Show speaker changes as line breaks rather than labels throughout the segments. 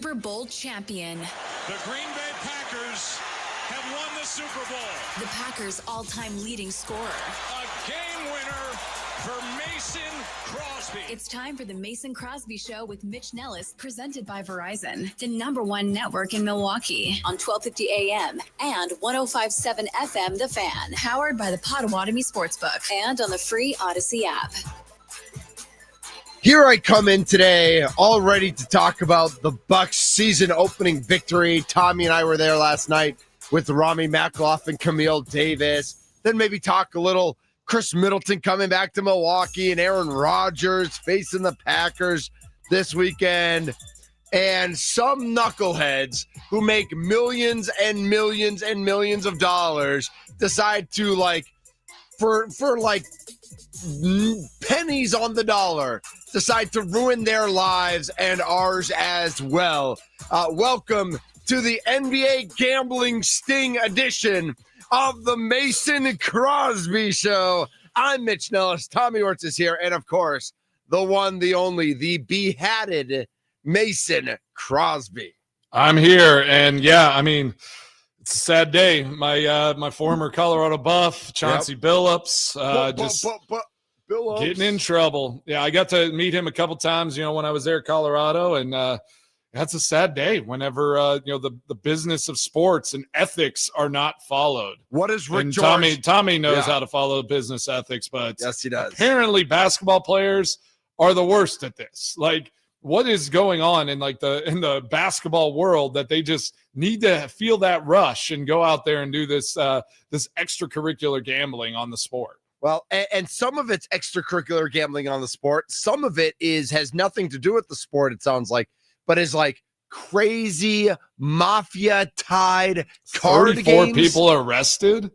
Super Bowl champion.
The Green Bay Packers have won the Super Bowl.
The Packers' all-time leading scorer.
A game winner for Mason Crosby.
It's time for the Mason Crosby Show with Mitch Nellis, presented by Verizon, the #1 network in Milwaukee, on 1250 AM and 105.7 FM The Fan, powered by the Potawatomi Sportsbook, and on the free Odyssey app.
Here I come in today, all ready to talk about the Bucs season opening victory. Tommy and I were there last night with Rami Makloff and Camille Davis. Then maybe talk a little Chris Middleton coming back to Milwaukee and Aaron Rodgers facing the Packers this weekend. And some knuckleheads who make millions and millions and millions of dollars decide to, for pennies on the dollar, decide to ruin their lives and ours as well. Welcome to the NBA Gambling Sting edition of the Mason Crosby Show. I'm Mitch Nellis. Tommy Orts is here. And, of course, the one, the only, the behatted Mason Crosby.
I'm here. And, yeah, I mean, it's a sad day. My former Colorado Buff, Chauncey Billups,
Billups
getting in trouble. Yeah, I got to meet him a couple times, when I was there at Colorado, and that's a sad day whenever, the business of sports and ethics are not followed.
What is Rick
and
George?
Tommy knows how to follow business ethics, but
yes, he does.
Apparently basketball players are the worst at this. What is going on in in the basketball world that they just need to feel that rush and go out there and do this extracurricular gambling on the sport?
Well, and some of it's extracurricular gambling on the sport. Some of it has nothing to do with the sport, it sounds like, but is crazy mafia-tied card
34
games.
people arrested?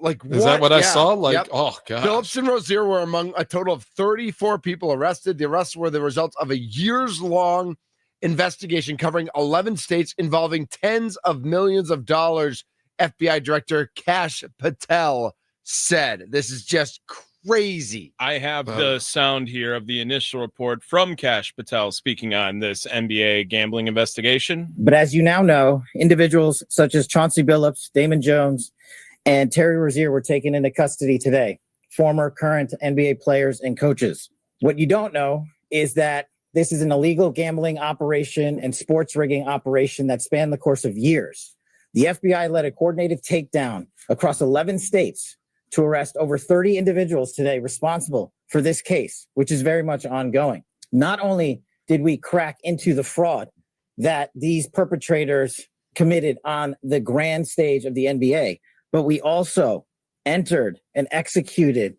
Is that what I saw?
Yep.
Oh, God.
Billups and Rozier were among a total of 34 people arrested. The arrests were the result of a years-long investigation covering 11 states involving tens of millions of dollars, FBI Director Kash Patel said. This is just crazy.
I have the sound here of the initial report from Kash Patel speaking on this NBA gambling investigation.
But as you now know, individuals such as Chauncey Billups, Damon Jones, and Terry Rozier were taken into custody today, former current NBA players and coaches. What you don't know is that this is an illegal gambling operation and sports rigging operation that spanned the course of years. The FBI led a coordinated takedown across 11 states to arrest over 30 individuals today responsible for this case, which is very much ongoing. Not only did we crack into the fraud that these perpetrators committed on the grand stage of the NBA, but we also entered and executed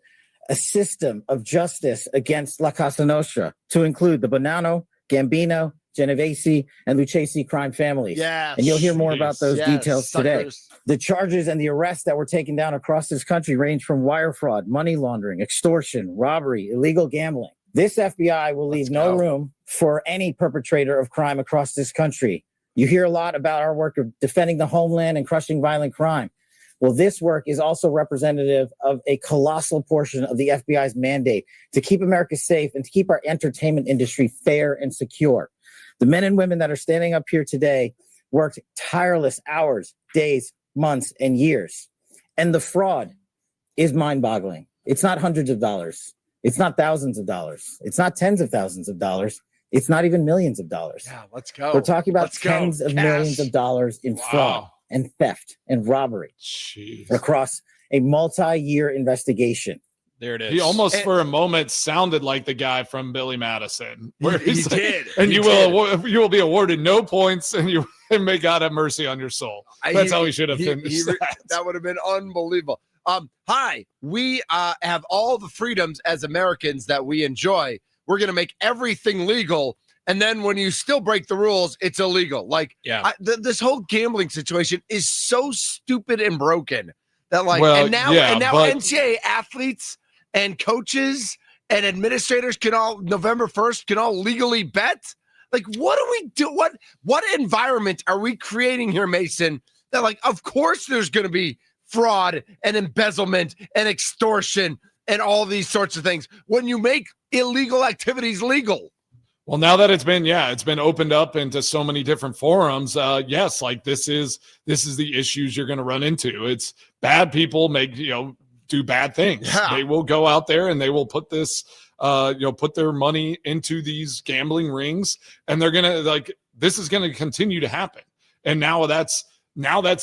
a system of justice against La Casa Nostra to include the Bonanno, Gambino, Genovese, and Lucchese crime families.
Yes.
And you'll hear more about those details today.
Suckers.
The charges and the arrests that were taken down across this country range from wire fraud, money laundering, extortion, robbery, illegal gambling. This FBI will leave no room for any perpetrator of crime across this country. You hear a lot about our work of defending the homeland and crushing violent crime. Well, this work is also representative of a colossal portion of the FBI's mandate to keep America safe and to keep our entertainment industry fair and secure. The men and women that are standing up here today worked tireless hours, days, months, and years. And the fraud is mind-boggling. It's not hundreds of dollars. It's not thousands of dollars. It's not tens of thousands of dollars. It's not even millions of dollars.
Yeah, let's go.
We're talking about tens of millions of dollars in fraud and theft and robbery across a multi-year investigation.
There it is.
He almost for a moment sounded like the guy from Billy Madison. Where
he did.
And you will be awarded no points, and may God have mercy on your soul. That's how he should have finished
that would have been unbelievable. Hi, we have all the freedoms as Americans that we enjoy. We're going to make everything legal. And then when you still break the rules, it's illegal. This whole gambling situation is so stupid and broken that now NCAA athletes and coaches and administrators can all November 1st can all legally bet. What do we do? What environment are we creating here, Mason? That of course there's going to be fraud and embezzlement and extortion and all these sorts of things when you make illegal activities legal.
Well, now that it's been opened up into so many different forums. Yes, like this is the issues you're going to run into. It's bad people do bad things.
Yeah.
They will go out there and they will put this, put their money into these gambling rings, and they're gonna this is going to continue to happen. And now that's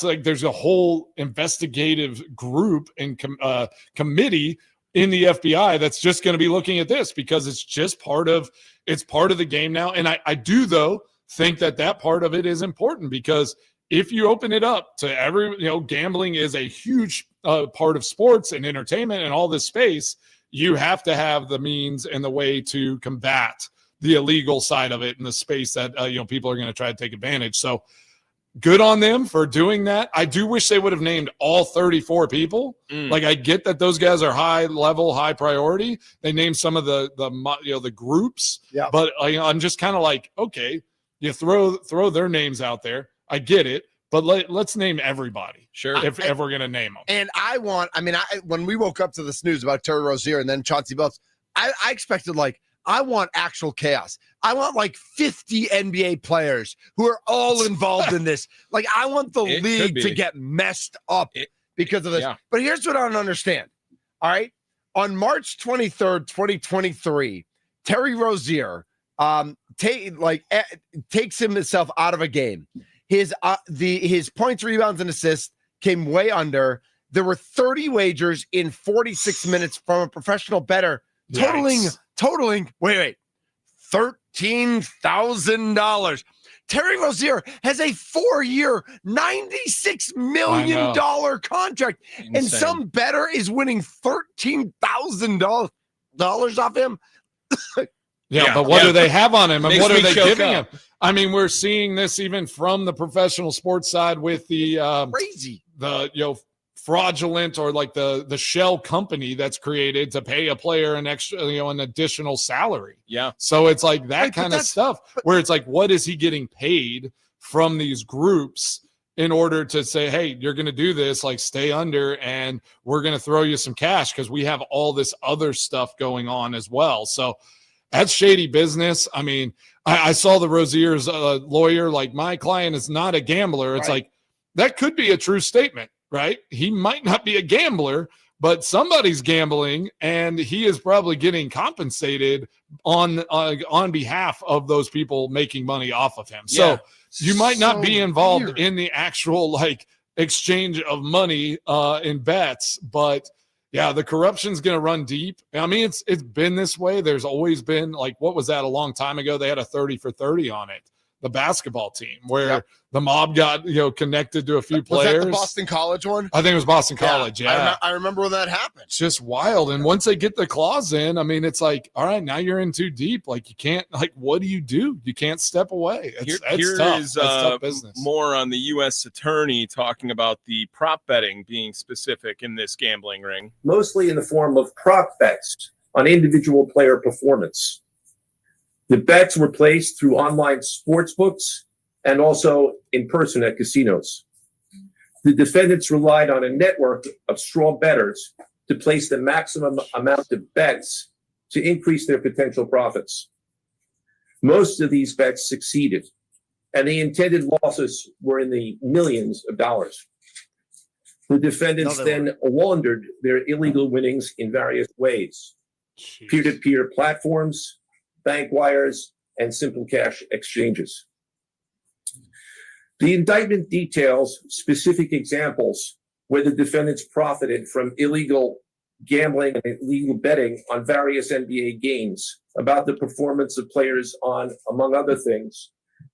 like there's a whole investigative group and committee in the FBI that's just going to be looking at this because it's just part of the game now. And I do though think that part of it is important because if you open it up to gambling is a huge part of sports and entertainment and all this space, you have to have the means and the way to combat the illegal side of it in the space that people are going to try to take advantage. So good on them for doing that. I do wish they would have named all 34 people. Like I get that those guys are high level, high priority. They named some of the groups, but I'm just kind of like, okay, you throw their names out there. I get it, but let's name everybody.
Sure,
if we're gonna name them.
And when we woke up to this news about Terry Rozier and then Chauncey Billups, I expected I want actual chaos. I want 50 NBA players who are all involved in this. I want the league to get messed up because of this. Yeah. But here's what I don't understand. All right. On March 23rd, 2023, Terry Rozier takes himself out of a game. His points, rebounds, and assists came way under. There were 30 wagers in 46 minutes from a professional bettor, totaling $13,000. Terry Rozier has a 4-year, $96 million contract,
Insane.
and some bettor is winning $13,000 off him.
But what do they have on him, and what are they giving him? I mean, we're seeing this even from the professional sports side with the
crazy,
fraudulent or the shell company that's created to pay a player an extra, an additional salary.
Yeah.
So it's that kind of stuff where it's what is he getting paid from these groups in order to say, hey, you're going to do this, stay under, and we're going to throw you some cash because we have all this other stuff going on as well. So that's shady business. I mean, I saw the Rozier's lawyer, my client is not a gambler. It's that could be a true statement, right? He might not be a gambler, but somebody's gambling, and he is probably getting compensated on behalf of those people making money off of him. Yeah, so you might not be involved in the actual exchange of money in bets, but yeah, the corruption's going to run deep. I mean, it's been this way. There's always been what was that a long time ago? They had a 30 for 30 on it. The basketball team where the mob got, connected to a few players.
Was that the Boston College one?
I think it was Boston College. Yeah.
I remember when that happened.
It's just wild. And once they get the clause in, I mean, it's all right, now you're in too deep. You can't, what do? You can't step away. It's tough. It's tough business.
More on the U.S. attorney talking about the prop betting being specific in this gambling ring.
Mostly in the form of prop bets on individual player performance. The bets were placed through online sports books and also in person at casinos. The defendants relied on a network of straw bettors to place the maximum amount of bets to increase their potential profits. Most of these bets succeeded, and the intended losses were in the millions of dollars. The defendants then laundered their illegal winnings in various ways: peer-to-peer platforms, bank wires, and simple cash exchanges. The indictment details specific examples where the defendants profited from illegal gambling and illegal betting on various NBA games about the performance of players on, among other things,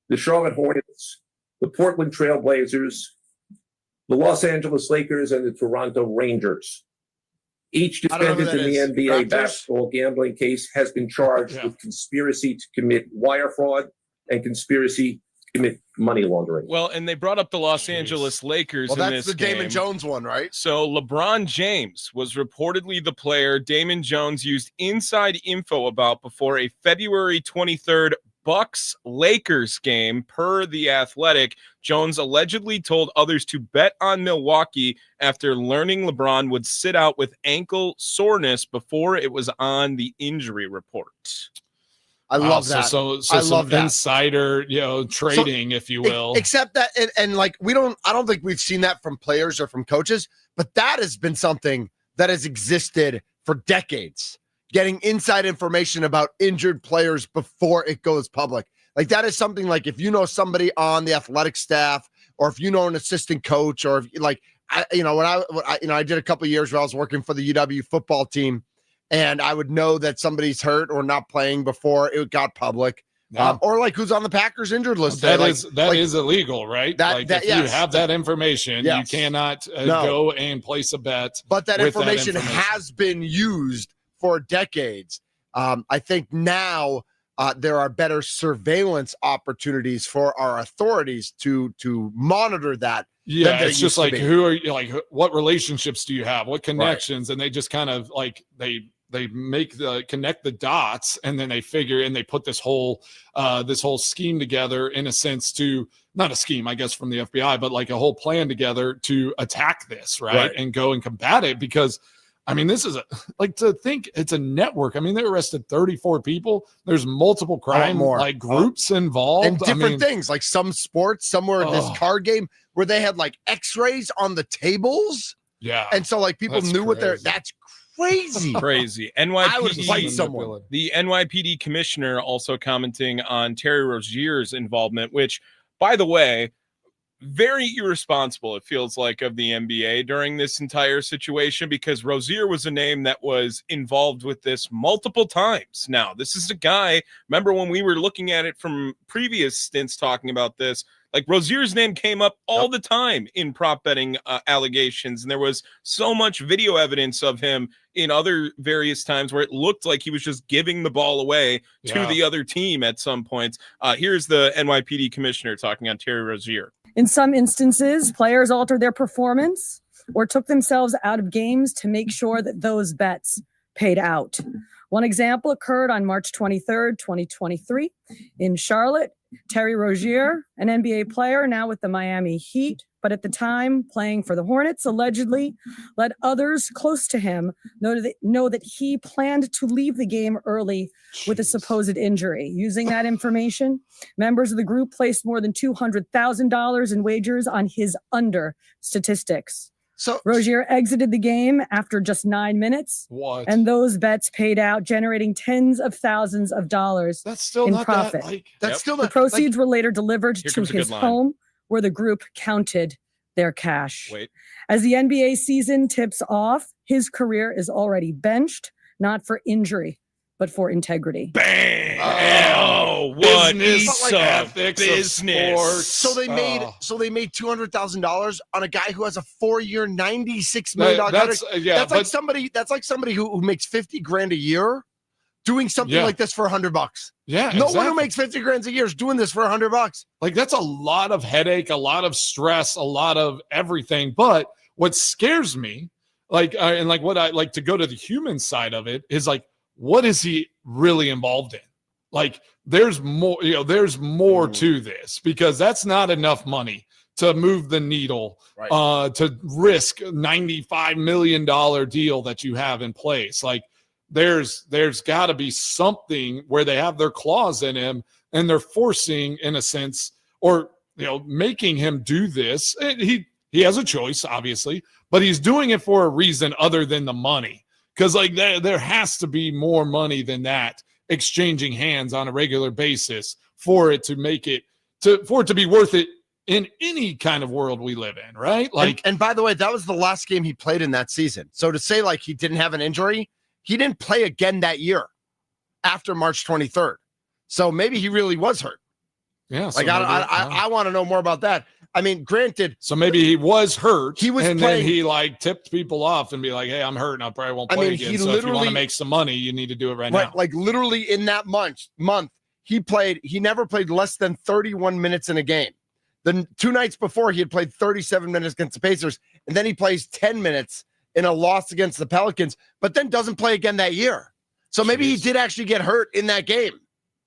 the Charlotte Hornets, the Portland Trail Blazers, the Los Angeles Lakers, and the Toronto Rangers. Each defendant in the NBA basketball gambling case has been charged with conspiracy to commit wire fraud and conspiracy to commit money laundering.
Well, and they brought up the Los Angeles Lakers in this game.
Well, that's the Damon Jones one, right?
So LeBron James was reportedly the player Damon Jones used inside info about before a February 23rd Bucks-Lakers game. Per The Athletic, Jones allegedly told others to bet on Milwaukee after learning LeBron would sit out with ankle soreness before it was on the injury report.
I love that.
So
I
some
love that.
insider, trading, if you will.
Except that, and like I don't think we've seen that from players or from coaches, but that has been something that has existed for decades. Getting inside information about injured players before it goes public. Like that is something like if you know somebody on the athletic staff, or if you know an assistant coach, or if like I did a couple of years where I was working for the UW football team, and I would know that somebody's hurt or not playing before it got public.
Yeah.
Or like who's on the Packers injured list.
That is illegal, right? If you have that information, you cannot go and place a bet.
But that information has been used for decades. I think now there are better surveillance opportunities for our authorities to monitor that.
Yeah, it's just like who are you, like what relationships do you have? What connections? Right. And they just kind of like they connect the dots, and then they figure and they put this whole scheme together, in a sense, to not a scheme, I guess, from the FBI, but like a whole plan together to attack this, right? And go and combat it. Because I mean, this is to think it's a network. I mean, they arrested 34 people. There's multiple crime groups involved,
and different things, like some sports, somewhere this card game where they had like X-rays on the tables.
Yeah,
and so like people knew what they're. That's crazy.
NYPD,
I would fight someone.
The NYPD commissioner also commenting on Terry Rozier's involvement, which, by the way, very irresponsible, it feels like, of the NBA during this entire situation, because Rozier was a name that was involved with this multiple times. Now, this is a guy, remember when we were looking at it from previous stints talking about this, like Rozier's name came up all the time in prop betting allegations. And there was so much video evidence of him in other various times where it looked like he was just giving the ball away to the other team at some points. Here's the NYPD commissioner talking on Terry Rozier.
In some instances, players altered their performance or took themselves out of games to make sure that those bets paid out. One example occurred on March 23rd, 2023 in Charlotte. Terry Rozier, an NBA player now with the Miami Heat, but at the time playing for the Hornets, allegedly let others close to him know that he planned to leave the game early with a supposed injury. Using that information, members of the group placed more than $200,000 in wagers on his under statistics. So Rozier exited the game after just 9 minutes.
What?
And those bets paid out, generating tens of thousands of dollars
that's still
in
not
profit.
The
proceeds were later delivered to his home, where the group counted their cash. As the NBA season tips off, his career is already benched, not for injury, but for integrity.
Bang! Oh, what
business,
business?
So they made $200,000 on a guy who has a 4-year, $96 million contract. That's like somebody who makes $50,000 a year doing something like this for $100.
Yeah,
no one who makes $50,000 a year is doing this for $100.
Like that's a lot of headache, a lot of stress, a lot of everything. But what scares me, and what I like to go to the human side of it, is like, what is he really involved in? Like, there's more, there's more to this, because that's not enough money to move the needle, to risk $95 million deal that you have in place. Like, there's got to be something where they have their claws in him and they're forcing, in a sense, or making him do this. And he has a choice, obviously, but he's doing it for a reason other than the money. Because like there has to be more money than that exchanging hands on a regular basis for it to make it for it to be worth it in any kind of world we live in, right? Like,
and by the way, that was the last game he played in that season. So to say like he didn't have an injury, he didn't play again that year after March 23rd. So maybe he really was hurt.
Yeah.
Like I want to know more about that. I mean, granted.
So maybe he was hurt.
He was
and
playing,
then he like tipped people off and be like, "Hey, I'm hurt, and I probably won't play again." So if you want to make some money, you need to do it right now.
Like literally in that month, he never played less than 31 minutes in a game. The 2 nights before, he had played 37 minutes against the Pacers, and then he plays 10 minutes in a loss against the Pelicans, but then doesn't play again that year. So maybe he did actually get hurt in that game.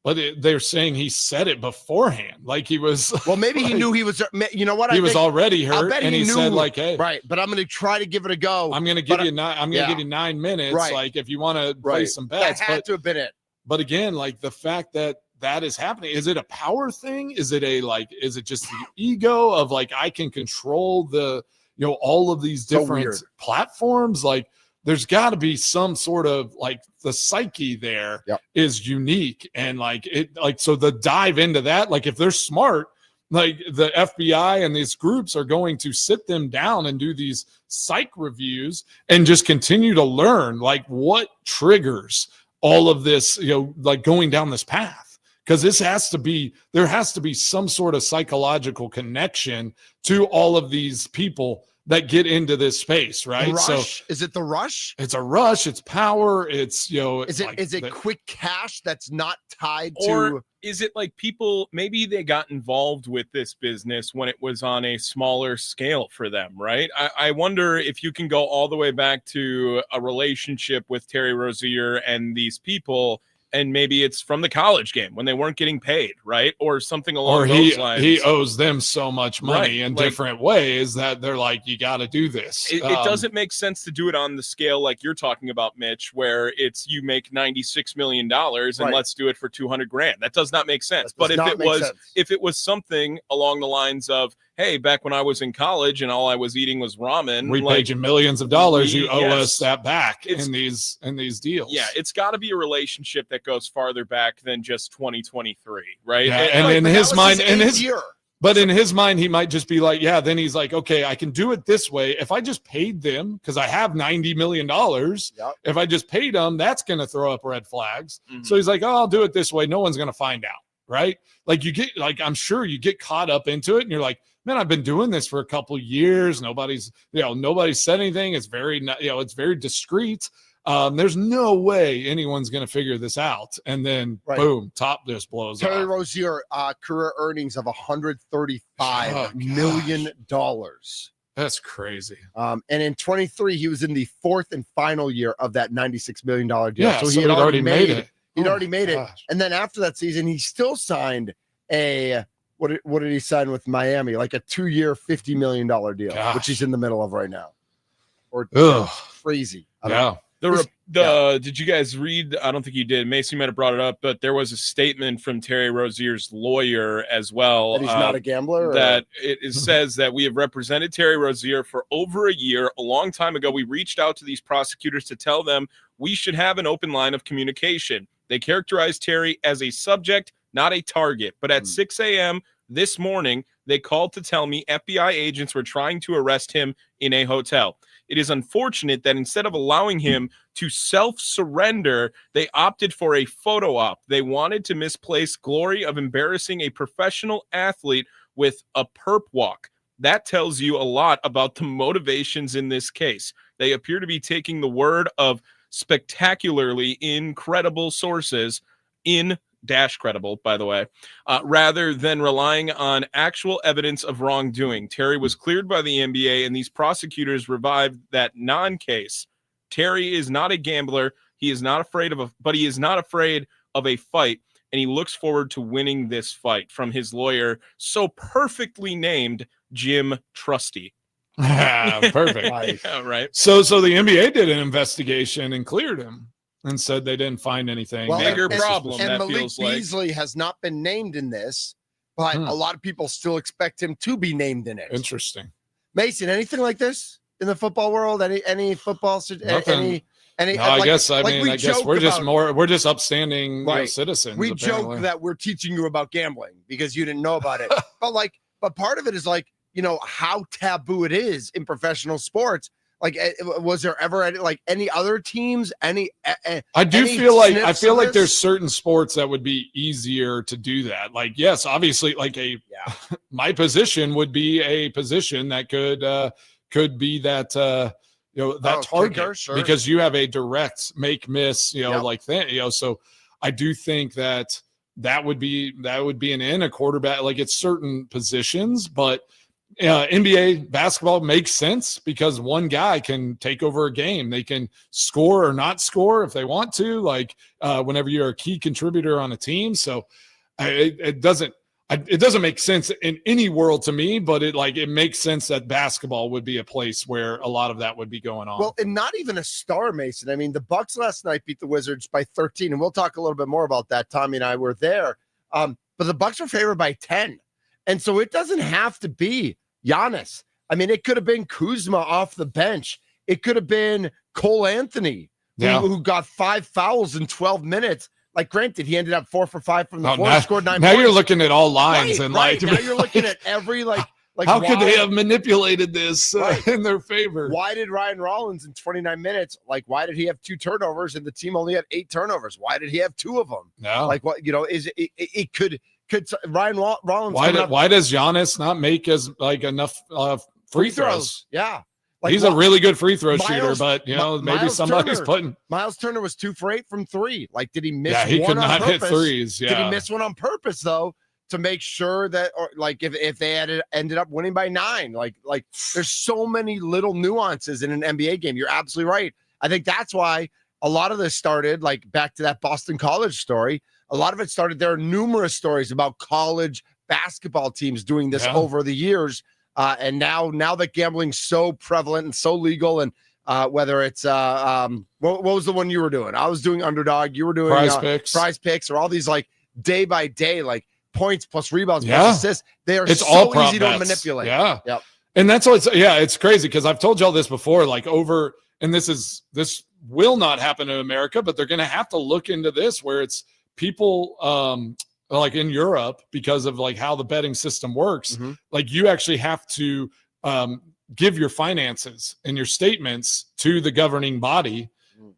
But they're saying he said it beforehand, like he was.
Well, maybe he knew he was. You know what?
He was already hurt, and he said, like, "Hey,
right." But I'm going to try to give it a go.
I'm going to give you 9 minutes. Like, if you want to play some bets,
that had to have been it.
But again, like the fact that is happening, is it a power thing? Is it just the ego of like, I can control the, all of these different platforms? Like there's got to be some sort of like the psyche there is unique. And so the dive into that, like if they're smart, like the FBI and these groups are going to sit them down and do these psych reviews and just continue to learn like what triggers all of this, like going down this path. Because there has to be some sort of psychological connection to all of these people that get into this space, right?
Rush?
So
is it the rush?
It's a rush. It's power. It's
Is it quick cash that's not tied to?
Or is it like people maybe they got involved with this business when it was on a smaller scale for them, right? I wonder if you can go all the way back to a relationship with Terry Rozier and these people. And maybe it's from the college game when they weren't getting paid, right? Or something along those lines.
He owes them so much money in different ways that they're like, you got to do this.
It doesn't make sense to do it on the scale like you're talking about, Mitch, where it's you make $96 million and let's do it for $200,000. That does not make sense. But if it was something along the lines of, hey, back when I was in college and all I was eating was ramen,
we paid you millions of dollars. You owe us that back in these deals.
Yeah, it's got to be a relationship that goes farther back than just 2023, right?
Yeah, and in his mind, but in his mind, he might just be like, yeah. Then he's like, okay, I can do it this way. If I just paid them, because I have $90 million, if I just paid them, that's going to throw up red flags. Mm-hmm. So he's like, oh, I'll do it this way. No one's going to find out, right? Like I'm sure you get caught up into it, and you're like, man, I've been doing this for a couple years. Nobody's said anything. It's very, it's very discreet. There's no way anyone's going to figure this out. And then boom, top just blows up.
Terry Rozier, career earnings of $135 million.
That's crazy.
And in 23, he was in the fourth and final year of that $96 million deal.
Yeah, so he had already made it.
He'd already made it. And then after that season, he still signed what did he sign with Miami? Like a 2-year, $50 million deal, which he's in the middle of right now. Or crazy.
Did you guys read? I don't think you did. Mason might have brought it up, but there was a statement from Terry Rozier's lawyer as well.
That he's not a gambler?
That it says that we have represented Terry Rozier for over a year. A long time ago, we reached out to these prosecutors to tell them we should have an open line of communication. They characterized Terry as a subject, not a target. But at 6 a.m. this morning, they called to tell me FBI agents were trying to arrest him in a hotel. It is unfortunate that instead of allowing him to self-surrender, they opted for a photo op. They wanted to misplace glory of embarrassing a professional athlete with a perp walk. That tells you a lot about the motivations in this case. They appear to be taking the word of spectacularly incredible sources credible, by the way, rather than relying on actual evidence of wrongdoing. Terry was cleared by the NBA, and these prosecutors revived that non-case. Terry is not a gambler. He is not afraid of a fight, and he looks forward to winning this fight. From his lawyer, so perfectly named Jim Trusty.
Perfect.
Yeah, right.
So the NBA did an investigation and cleared him. And said they didn't find anything.
Bigger problem.
And
that
Malik
feels
Beasley has not been named in this, but a lot of people still expect him to be named in it.
Interesting.
Mason, anything like this in the football world? Any football?
I guess we're just upstanding citizens.
We
apparently.
joke that we're teaching you about gambling because you didn't know about it. but part of it is how taboo it is in professional sports. Like, was there ever any other teams? I
feel like there's certain sports that would be easier to do that. Like, yes, obviously, my position would be a position that could be that target kicker, because you have a direct make miss, So I do think that would be an in a quarterback. Like, it's certain positions, but. NBA basketball makes sense because one guy can take over a game. They can score or not score if they want to, whenever you're a key contributor on a team. So it doesn't it doesn't make sense in any world to me, but it makes sense that basketball would be a place where a lot of that would be going on.
Well, and not even a star, Mason. I mean, the Bucks last night beat the Wizards by 13, and we'll talk a little bit more about that. Tommy and I were there. But the Bucks are favored by 10. And so it doesn't have to be Giannis. I mean, it could have been Kuzma off the bench. It could have been Cole Anthony, who got 5 fouls in 12 minutes. Like, granted, he ended up 4 for 5 from the floor, scored 9
now
points.
You're looking at all lines, and
now you're looking at every
how could they have manipulated this in their favor?
Why did Ryan Rollins in 29 minutes? Why did he have 2 turnovers and the team only had 8 turnovers? Why did he have 2 of them?
No,
is it could Ryan Rollins?
Why does Giannis not make enough free throws?
Yeah.
He's a really good free throw shooter, but maybe somebody's putting.
Miles Turner was 2 for 8 from 3. Did he miss?
Yeah, he
one
could
on
not
purpose?
hit threes. Yeah,
did he miss one on purpose though, to make sure that, or if they had ended up winning by 9? There's so many little nuances in an NBA game. You're absolutely right. I think that's why a lot of this started. Back to that Boston College story. A lot of it started. There are numerous stories about college basketball teams doing this over the years. And now that gambling's so prevalent and so legal, and whether it's what was the one you were doing? I was doing Underdog. You were doing Prize Picks, or all these day by day points plus rebounds plus assists. They are
it's
so
all
easy to manipulate.
Yeah,
yep.
And that's what's it's crazy because I've told y'all this before. And this will not happen in America, but they're going to have to look into this where it's people. In Europe, because of how the betting system works, you actually have to give your finances and your statements to the governing body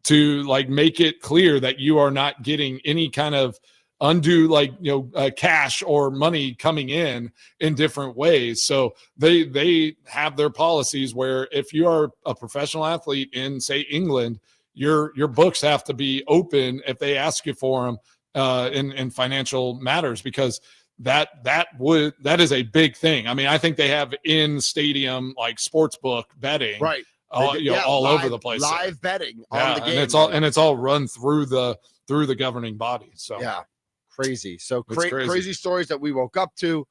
to make it clear that you are not getting any kind of undue cash or money coming in different ways. So they have their policies where if you are a professional athlete in, say, England, your books have to be open if they ask you for them. In financial matters, because that is a big thing. I mean, I think they have in stadium sports book betting, right? All over the place,
live betting on the game,
and it's all run through the governing body. So
crazy. So crazy stories that we woke up to.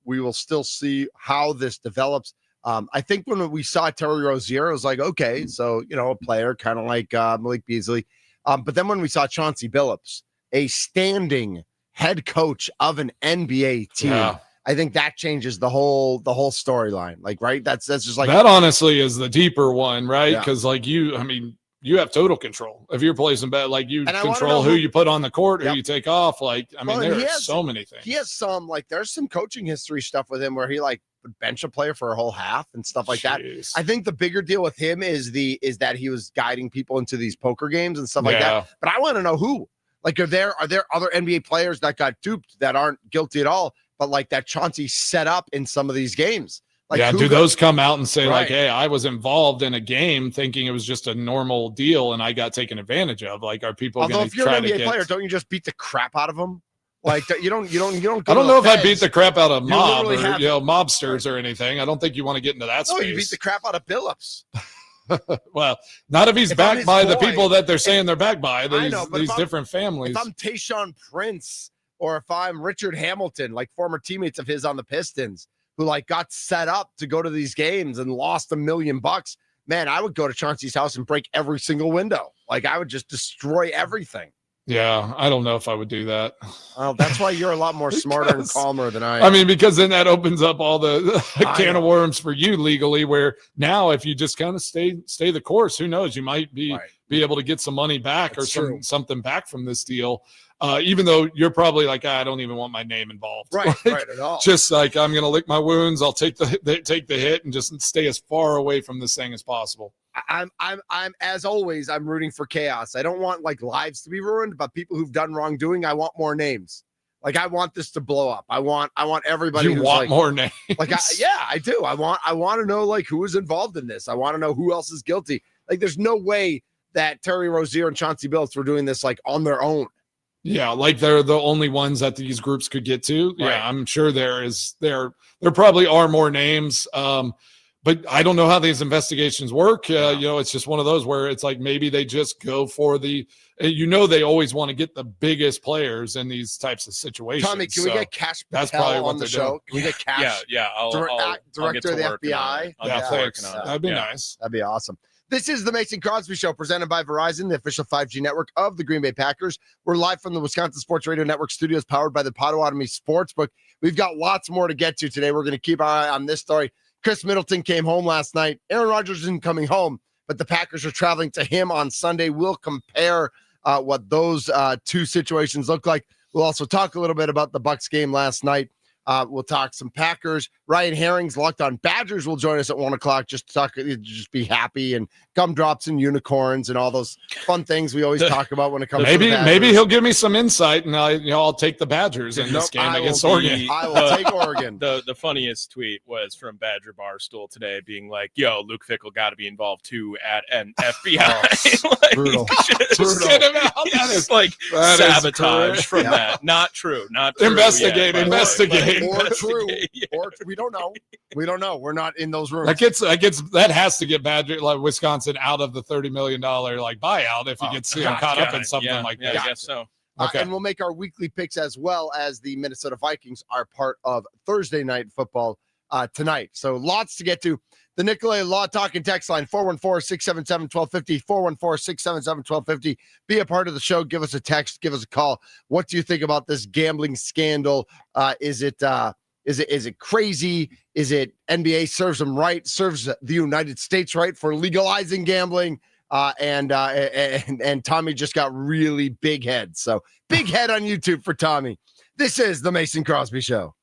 We will still see how this develops. I think when we saw Terry Rozier, it was okay, so a player kind of like Malik Beasley. But then when we saw Chauncey Billups, a standing head coach of an NBA team, I think that changes the whole storyline. Right? That's just
that honestly is the deeper one, right? Because you have total control if you're placing bet. You control who you put on the court, who you take off. There are so many things.
He has some there's some coaching history stuff with him where he would bench a player for a whole half and stuff like that. I think the bigger deal with him is that he was guiding people into these poker games and stuff like that. But I want to know who. Are there other NBA players that got duped that aren't guilty at all, but that Chauncey set up in some of these games?
Do those come out and say hey, I was involved in a game thinking it was just a normal deal and I got taken advantage of? Are people going to try to get? Although if you're an NBA player,
don't you just beat the crap out of them? You don't.
I don't know if I beat the crap out of mob or mobsters or anything. I don't think you want to get into that space.
No, you beat the crap out of Billups.
Well, not if he's backed by the people that they're saying they're backed by. These different families.
If I'm Tayshaun Prince, or if I'm Richard Hamilton, former teammates of his on the Pistons, who got set up to go to these games and lost $1 million, man, I would go to Chauncey's house and break every single window. I would just destroy everything.
Yeah, I don't know if I would do that.
Well, that's why you're a lot more smarter and calmer than I am.
I mean, because then that opens up all the can of worms for you legally, where now if you just kind of stay the course, who knows? You might be able to get some money back or something back from this deal. Even though you're probably I don't even want my name involved.
Right at all.
Just I'm going to lick my wounds. I'll take the hit and just stay as far away from this thing as possible.
I'm as always, I'm rooting for chaos. I don't want lives to be ruined, but people who've done wrongdoing, I want more names. I want this to blow up. I want everybody.
You want more names?
I do. I want to know who was involved in this. I want to know who else is guilty. There's no way that Terry Rozier and Chauncey Billups were doing this on their own.
Yeah, they're the only ones that these groups could get to. Right. Yeah, I'm sure there probably are more names. but I don't know how these investigations work. It's just one of those where it's like maybe they just go for the. They always want to get the biggest players in these types of situations.
Tommy, can we get Cash
that's
Patel
probably what
on the
they're
show?
doing.
Can we get Cash?
Yeah. I'll
Director of the FBI.
That'd be nice.
That'd be awesome. This is the Mason Crosby Show, presented by Verizon, the official 5G network of the Green Bay Packers. We're live from the Wisconsin Sports Radio Network studios, powered by the Potawatomi Sportsbook. We've got lots more to get to today. We're going to keep our eye on this story. Chris Middleton came home last night. Aaron Rodgers isn't coming home, but the Packers are traveling to him on Sunday. We'll compare what those two situations look like. We'll also talk a little bit about the Bucs game last night. We'll talk some Packers. Ryan Harings, Locked On Badgers, will join us at 1:00. Just be happy, and gumdrops and unicorns and all those fun things we always talk about when it comes.
Maybe he'll give me some insight, and I'll take the Badgers in this game against Oregon.
I will take Oregon.
The funniest tweet was from Badger Barstool today, being like, "Yo, Luke Fickell got to be involved too at an FBI."
Brutal.
That is
like sabotage from that. Not true. Not true.
Investigate.
Or true. Or we don't know. We're not in those rooms.
That has to get Badger, like Wisconsin, out of the $30 million buyout if he gets caught up in something like that.
I guess so.
Okay. And we'll make our weekly picks, as well as the Minnesota Vikings are part of Thursday night football tonight. So lots to get to. The Nicolay Law Talk and Text line, 414-677-1250, 414-677-1250. Be a part of the show. Give us a text. Give us a call. What do you think about this gambling scandal? Is it crazy? Is it NBA serves them right, serves the United States right for legalizing gambling? And Tommy just got really big head. So big head on YouTube for Tommy. This is the Mason Crosby Show.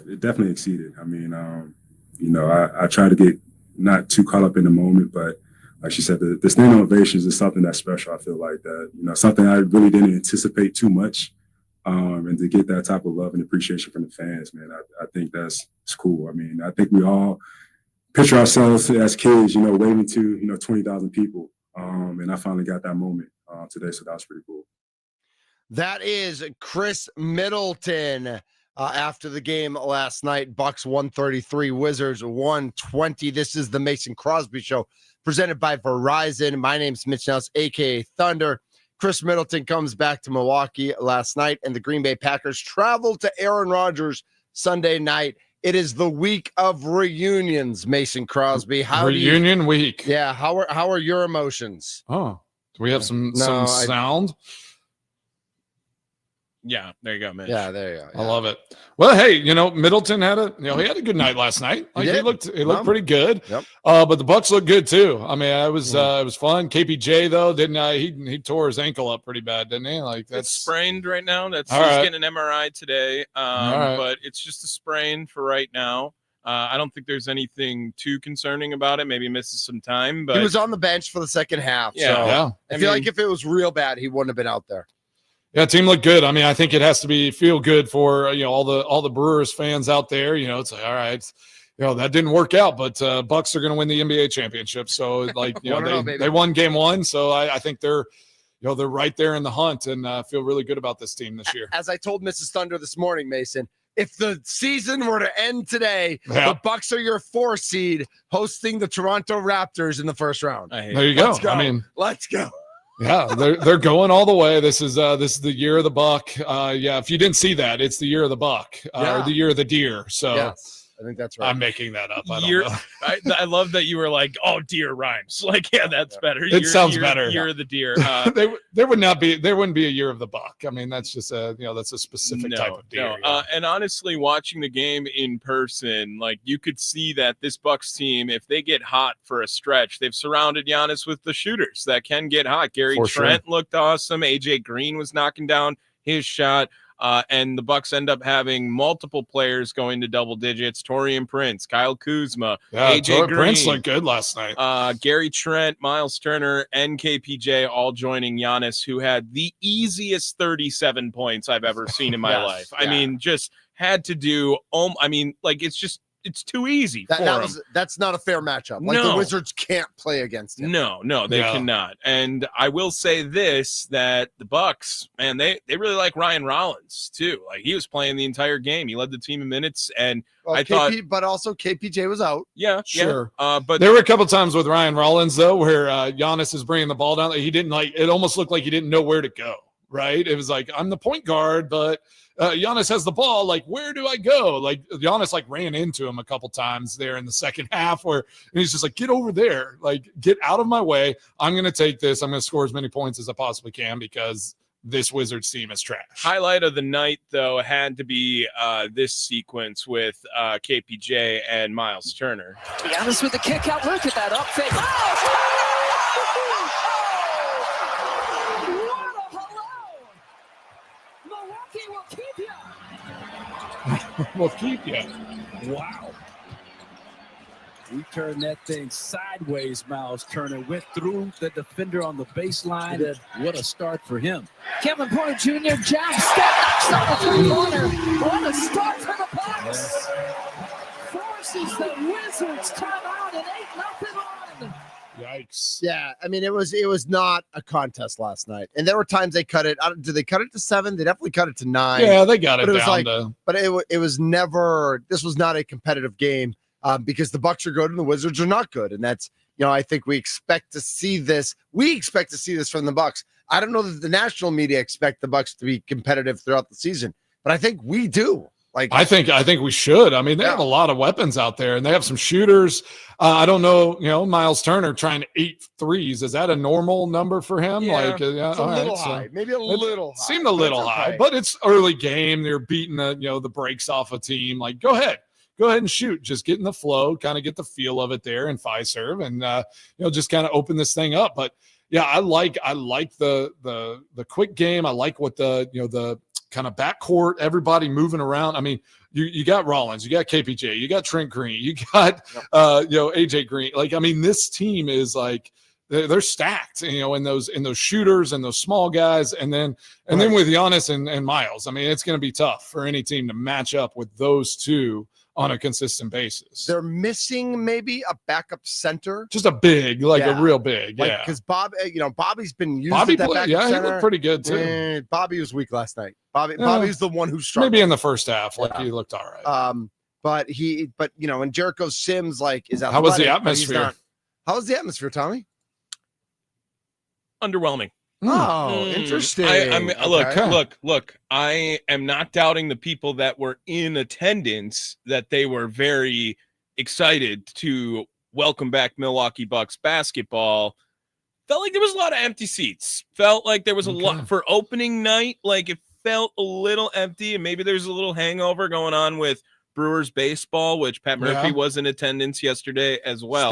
it definitely exceeded. I mean, I try to get not too caught up in the moment, but like she said, the standing ovations is something that's special. I feel like that, something I really didn't anticipate too much. And to get that type of love and appreciation from the fans, man, I think it's cool. I mean, I think we all picture ourselves as kids, waving to, 20,000 people. And I finally got that moment today. So that was pretty cool.
That is Chris Middleton after the game last night. Bucks 133, Wizards 120. This is the Mason Crosby Show presented by Verizon. My name's Mitch Nellis, a.k.a. Thunder. Chris Middleton comes back to Milwaukee last night, and the Green Bay Packers travel to Aaron Rodgers Sunday night. It is the week of reunions, Mason Crosby.
Reunion week.
Yeah, how are your emotions?
Oh, do we have some sound?
Yeah, there you go, man.
Yeah, there you go. Yeah.
I love it. Well, hey, Middleton had he had a good night last night. Like, he looked pretty good.
Yep.
But the Bucks looked good too. I mean, it was fun. KPJ though, he tore his ankle up pretty bad, didn't he? Like, that's
it's sprained right now. He's
right.
getting an MRI today. But it's just a sprain for right now. I don't think there's anything too concerning about it. Maybe misses some time, but
he was on the bench for the second half.
Yeah.
I feel like if it was real bad, he wouldn't have been out there.
Yeah, team looked good. I mean, I think it has to feel good for all the Brewers fans out there. It's like, all right, that didn't work out, but Bucks are going to win the NBA championship. So like, they won game one. So I think they're right there in the hunt, and feel really good about this team this year.
As I told Mrs. Thunder this morning, Mason, if the season were to end today, the Bucks are your 4 seed hosting the Toronto Raptors in the first round.
There you go. I mean,
let's go.
Yeah, they're going all the way. This is the year of the buck. If you didn't see that, it's the year of the buck or the year of the deer. So
yes, I think that's right.
I'm making that up. I don't know.
I love that you were like, "Oh, deer rhymes." Like, that's better.
It sounds better.
Year of the deer.
There wouldn't be a year of the buck. I mean, that's just that's a specific type of deer.
No. And honestly, watching the game in person, like, you could see that this Bucks team, if they get hot for a stretch, they've surrounded Giannis with the shooters that can get hot. Gary Trent looked awesome. AJ Green was knocking down his shot. And the Bucks end up having multiple players going to double digits. Taurean Prince, Kyle Kuzma, AJ Green.
Prince looked good last night.
Gary Trent, Miles Turner, and KPJ all joining Giannis, who had the easiest 37 points I've ever seen in my life. I mean, just had to do. It's too easy for him.
That's not a fair matchup. Like, the Wizards can't play against him.
No, they cannot. And I will say this, that the Bucks, man, they really like Ryan Rollins too. Like, he was playing the entire game. He led the team in minutes, and
but also KPJ was out.
Yeah,
sure.
But
there were a couple times with Ryan Rollins though, where Giannis is bringing the ball down. He didn't it almost looked like he didn't know where to go. Right? It was like, I'm the point guard, but Giannis has the ball. Like, where do I go? Like, Giannis ran into him a couple times there in the second half, and he's just like, get over there, like, get out of my way. I'm going to take this. I'm going to score as many points as I possibly can because this Wizards team is trash.
Highlight of the night, though, had to be this sequence with KPJ and Miles Turner.
Giannis with the kick out. Look at that up fake.
We'll keep you.
Wow. We turned that thing sideways. Miles Turner went through the defender on the baseline. What a start for him. Kevin Porter Jr. jab step knocks on the three-pointer. What a start for the Bucks. Forces the Wizards timeout and 8-0 on.
Yikes.
Yeah, I mean, it was not a contest last night. And there were times they cut it. Did they cut it to 7? They definitely cut it to 9.
Yeah, they got it down to.
But it was never, this was not a competitive game because the Bucks are good and the Wizards are not good. And that's, I think we expect to see this. We expect to see this from the Bucks. I don't know that the national media expect the Bucks to be competitive throughout the season, but I think we do. Like,
I think we should. I mean, they have a lot of weapons out there, and they have some shooters. I don't know, Miles Turner trying 8 threes. Is that a normal number for him?
Yeah, it's a little high. Maybe a little high.
Seemed a little high, but it's early game. They're beating the brakes off a team. Like, go ahead and shoot. Just get in the flow, kind of get the feel of it there in Fiserv, and just kind of open this thing up. But yeah, I like the quick game. I like what the kind of backcourt, everybody moving around. I mean, you got Rollins, you got KPJ, you got Trent Green, you got AJ Green. Like, I mean, this team is like they're stacked, in those shooters and those small guys, and then with Giannis and Miles. I mean, it's going to be tough for any team to match up with those two on a consistent basis.
They're missing maybe a backup center,
just a big, a real big,
because Bobby's been used.
Bobby
at that
played,
backup
he
center.
looked pretty good too.
Bobby was weak last night. Bobby's the one who struggled.
Maybe in the first half, he looked all right.
But and Jericho Sims is athletic.
How was the atmosphere?
How was the atmosphere, Tommy?
Underwhelming.
Oh, interesting.
I mean, look. I am not doubting the people that were in attendance, that they were very excited to welcome back Milwaukee Bucks basketball. Felt like there was a lot of empty seats. Felt like there was a lot for opening night. Like, it felt a little empty, and maybe there's a little hangover going on with Brewers baseball, which Pat Murphy was in attendance yesterday as well.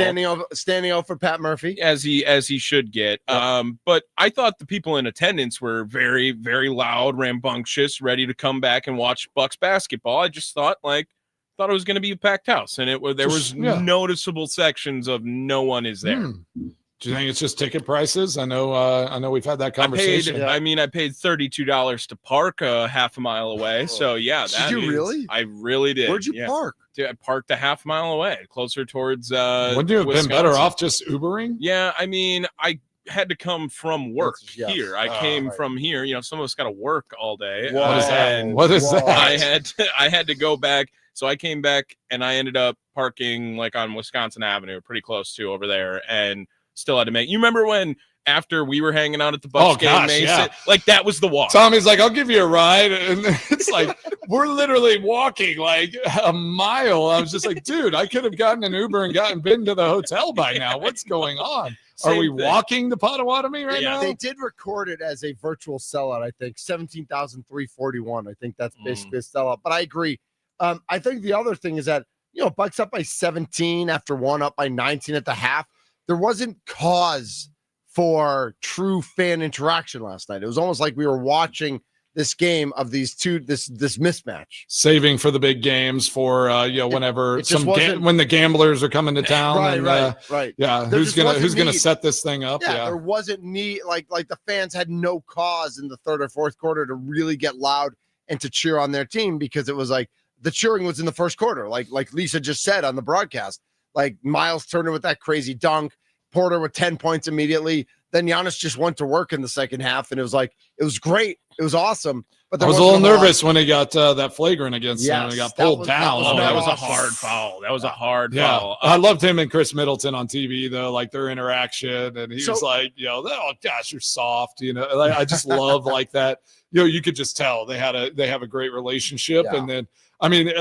Standing out for Pat Murphy,
as he should get. Yep. But I thought the people in attendance were very, very loud, rambunctious, ready to come back and watch Bucks basketball. I just thought it was going to be a packed house, and there was noticeable sections of no one is there.
Do you think it's just ticket prices? I know we've had that conversation.
I paid $32 to park half a mile away. So yeah,
did you really?
I really did.
Where'd you park?
I parked a half mile away, closer towards.
Wouldn't you have been better off just Ubering?
Yeah, I mean, I had to come from work here. I came from here. Some of us got to work all day.
What is that? What is that?
I had to go back. So I came back and I ended up parking on Wisconsin Avenue, pretty close to over there, and still had to make. You remember when after we were hanging out at the Bucks game, Mason, that was the walk.
Tommy's like, "I'll give you a ride," and it's we're literally walking a mile. I was just like, "Dude, I could have gotten an Uber and been to the hotel by now. What's going on? Are we walking to Potawatomi right now?"
They did record it as a virtual sellout. I think 17,341. I think that's basically a sellout. But I agree. I think the other thing is that Bucks up by 17 after one, up by 19 at the half. There wasn't cause for true fan interaction last night. It was almost like we were watching this game of these two, this mismatch.
Saving for the big games for whenever when the gamblers are coming to town.
Right.
Yeah, who's gonna set this thing up?
Yeah, there wasn't need like the fans had no cause in the third or fourth quarter to really get loud and to cheer on their team, because it was the cheering was in the first quarter, like Lisa just said on the broadcast. Miles Turner with that crazy dunk, Porter with 10 points immediately. Then Giannis just went to work in the second half, and it was great. It was awesome. But
I was a little nervous when he got that flagrant against him and he got pulled down.
That was a hard foul. That was a hard foul.
I loved him and Chris Middleton on TV, though, their interaction. And he was like, oh gosh, you're soft. I just love that. You could just tell they have a great relationship. Yeah. And then, I mean,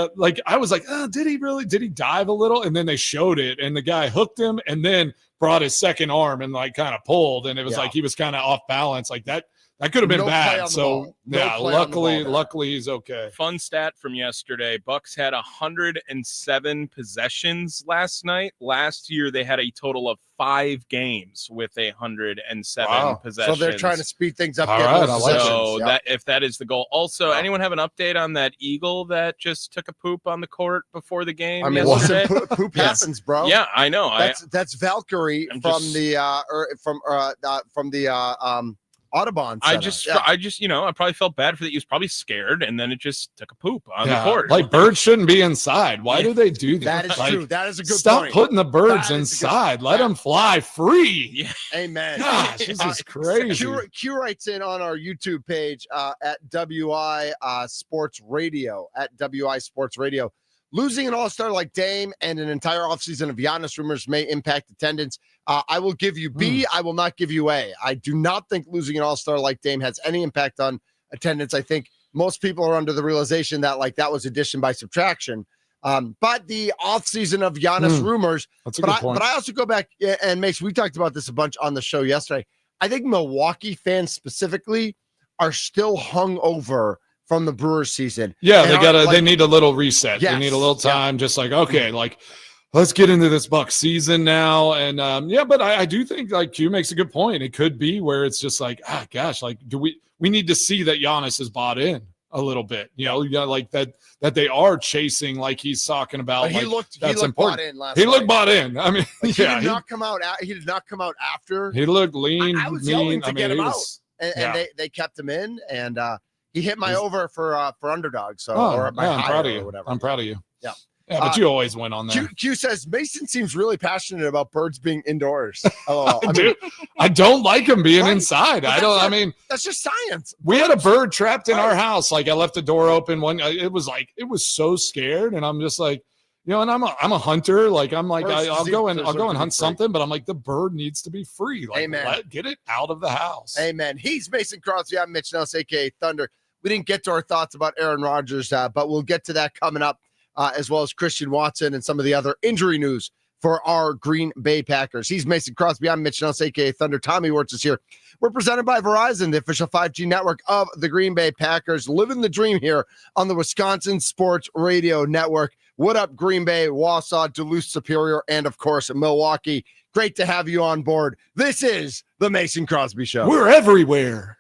I was like, did he dive a little? And then they showed it, and the guy hooked him and then brought his second arm and kind of pulled. And it was he was kind of off balance that. That could have been bad. So luckily he's okay.
Fun stat from yesterday: Bucks had 107 possessions last night. Last year they had a total of 5 games with 107 possessions.
So they're trying to speed things up.
All right,
so if that is the goal. Also, anyone have an update on that Eagle that just took a poop on the court before the game?
I mean,
yesterday?
Poop happens, bro.
Yeah, I know.
That's Valkyrie from the Audubon.
I probably felt bad for that. He was probably scared, and then it just took a poop on the court.
Birds shouldn't be inside. Why do they do that?
That is true. That is a good point.
Stop putting the birds inside. Let them fly free.
Yeah.
Amen.
Gosh, this is crazy.
Q writes in on our YouTube page at WI Sports Radio, at WI Sports Radio. Losing an all-star like Dame and an entire offseason of Giannis rumors may impact attendance. I will give you B. I will not give you A. I do not think losing an all-star like Dame has any impact on attendance. I think most people are under the realization that that was addition by subtraction. But the offseason of Giannis rumors.
That's a good point.
But I also go back and we talked about this a bunch on the show yesterday. I think Milwaukee fans specifically are still hung over from the Brewers season.
Yeah, they need a little reset.
Yes,
they need a little time, just let's get into this Bucks season now. And but I do think Q makes a good point. It could be where it's just gosh, do we need to see that Giannis is bought in. a little bit, like that they are chasing, like he's talking about.
He
like,
looked
that's
bought
important.
in last
He
night.
looked bought in. I mean,
Like, he did not come out. He did not come out after.
He looked lean,
I was
mean.
yelling to
I mean,
get him
he
out,
was,
and they kept him in, and he hit my over for underdog. So
I'm
higher
proud of you.
or whatever.
I'm proud of you.
Yeah.
Yeah, but you always win on there.
Q says Mason seems really passionate about birds being indoors. Oh,
I don't like him being
Right.
inside.
But
I mean,
that's just science.
we had a bird trapped in
Right.
our house. Like, I left the door open. It was so scared, and I'm just like, and I'm a hunter. Like, I'm like, I'll go and hunt something, but I'm like, the bird needs to be free. Like,
Amen.
Get it out of the house.
Amen. He's Mason Crosby. I'm Mitch Nelson, aka Thunder. We didn't get to our thoughts about Aaron Rodgers, but we'll get to that coming up, as well as Christian Watson and some of the other injury news for our Green Bay Packers. He's Mason Crosby. I'm Mitch Nelson, aka Thunder. Tommy Wirtz is here. We're presented by Verizon, the official 5G network of the Green Bay Packers. Living the dream here on the Wisconsin Sports Radio Network. What up, Green Bay, Wausau, Duluth, Superior, and of course, Milwaukee. Great to have you on board. This is the Mason Crosby Show.
We're everywhere.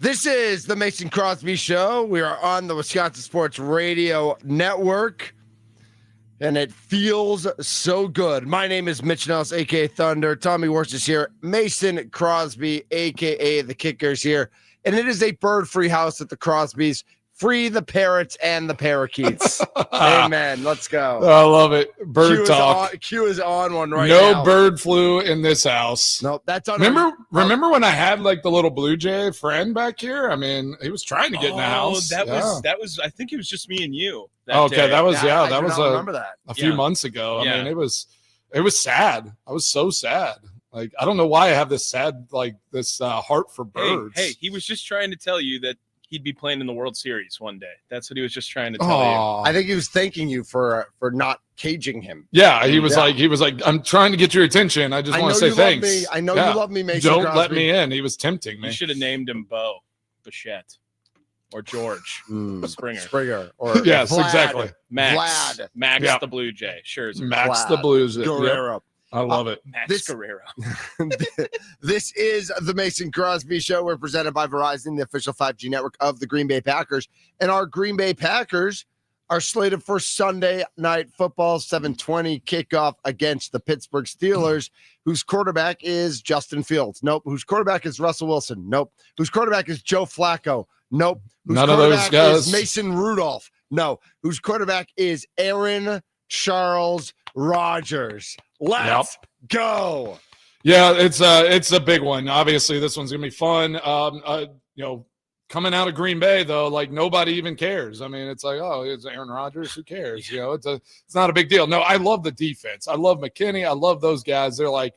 This is the Mason Crosby Show. We are on the Wisconsin Sports Radio Network, and it feels so good. My name is Mitch Nellis, a.k.a. Thunder. Tommy Worst is here. Mason Crosby, a.k.a. The Kickers here. And it is a bird-free house at the Crosbys. Free the parrots and the parakeets. Amen. Let's go.
I love it. Bird talk.
Q is on one right now.
No bird flew in this house.
Nope. That's on.
Remember when I had like the little blue jay friend back here? I mean, he was trying to get in the house.
That was. I think it was just me and you.
Okay, that was
I
remember
that
a few months ago.
Yeah.
I mean, it was sad. I was so sad. Like, I don't know why I have this sad, like this heart for birds.
Hey, he was just trying to tell you that he'd be playing in the World Series one day. That's what he was just trying to tell you.
I think he was thanking you for not caging him.
Yeah, he was like, I'm trying to get your attention. I just want to say thanks.
I know you love me, Mason.
Don't
Crosby.
let me in. He was tempting me.
You should have named him Bo Bichette or George Springer.
Or
yes,
Vlad.
exactly.
Max
Yeah.
the Blue Jay. Sure.
Max
Vlad.
the Blues.
Guerrero.
Yep. I love it.
Max Guerrero.
This is the Mason Crosby Show. We're presented by Verizon, the official 5G network of the Green Bay Packers. And our Green Bay Packers are slated for Sunday night football, 7:20 kickoff against the Pittsburgh Steelers, whose quarterback is Justin Fields. Nope. Whose quarterback is Russell Wilson. Nope. Whose quarterback is Joe Flacco. Nope. Whose
None of those guys.
is Mason Rudolph. No. Whose quarterback is Aaron Charles Rodgers. Let's go.
Yeah, it's a big one. Obviously, this one's gonna be fun. Coming out of Green Bay though, like nobody even cares. I mean, it's like, oh, it's Aaron Rodgers. Who cares? It's not a big deal. No, I love the defense. I love McKinney. I love those guys. They're like,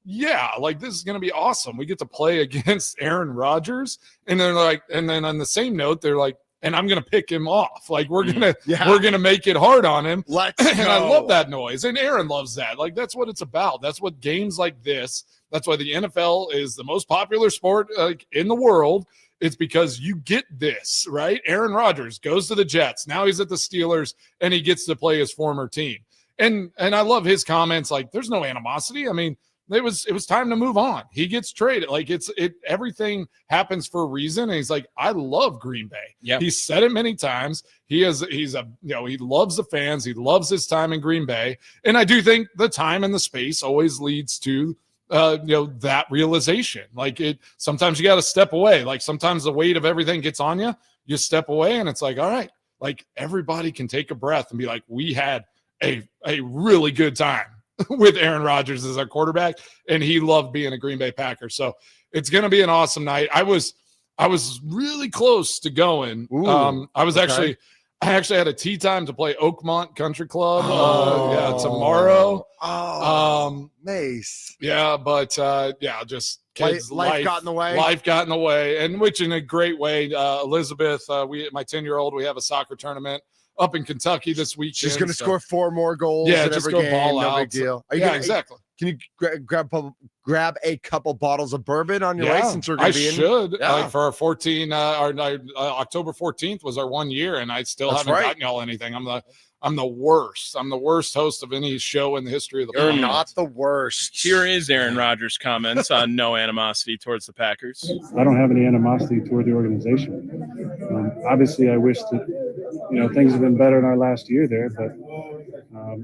yeah, like this is gonna be awesome. We get to play against Aaron Rodgers, and they're like, and then on the same note, they're like, and I'm gonna pick him off. Like we're gonna make it hard on him.
Let's
and
go.
I love that noise. And Aaron loves that. Like that's what it's about. That's what games like this. That's why the NFL is the most popular sport in the world. It's because you get this, right? Aaron Rodgers goes to the Jets. Now he's at the Steelers and he gets to play his former team. And I love his comments. Like there's no animosity. I mean, it was time to move on. He gets traded. Like everything happens for a reason. And he's like, I love Green Bay.
Yeah.
He said it many times. He loves the fans. He loves his time in Green Bay. And I do think the time and the space always leads to that realization. Like sometimes you got to step away. Like sometimes the weight of everything gets on you. You step away and it's like, all right, like everybody can take a breath and be like, we had a really good time with Aaron Rodgers as our quarterback, and he loved being a Green Bay Packer. So it's going to be an awesome night. I was really close to going. I actually had a tee time to play Oakmont Country Club. Tomorrow.
Nice.
Yeah, but just kids.
Life got in the way.
Life got in the way, and which in a great way. Elizabeth, my 10-year-old, we have a soccer tournament up in Kentucky this weekend.
She's going to score 4 more goals.
Yeah,
in
just
every
go
game.
ball
no
out.
big deal.
Exactly.
Can you grab a couple bottles of bourbon on your way since we're going to be in?
Should. Like for our October 14th was our 1 year, and I still haven't gotten y'all anything. I'm the worst. I'm the worst host of any show in the history of the
You're
podcast.
not the worst.
Here is Aaron Rodgers' comments on no animosity towards the Packers.
I don't have any animosity toward the organization. Obviously, I wish that things have been better in our last year there, but I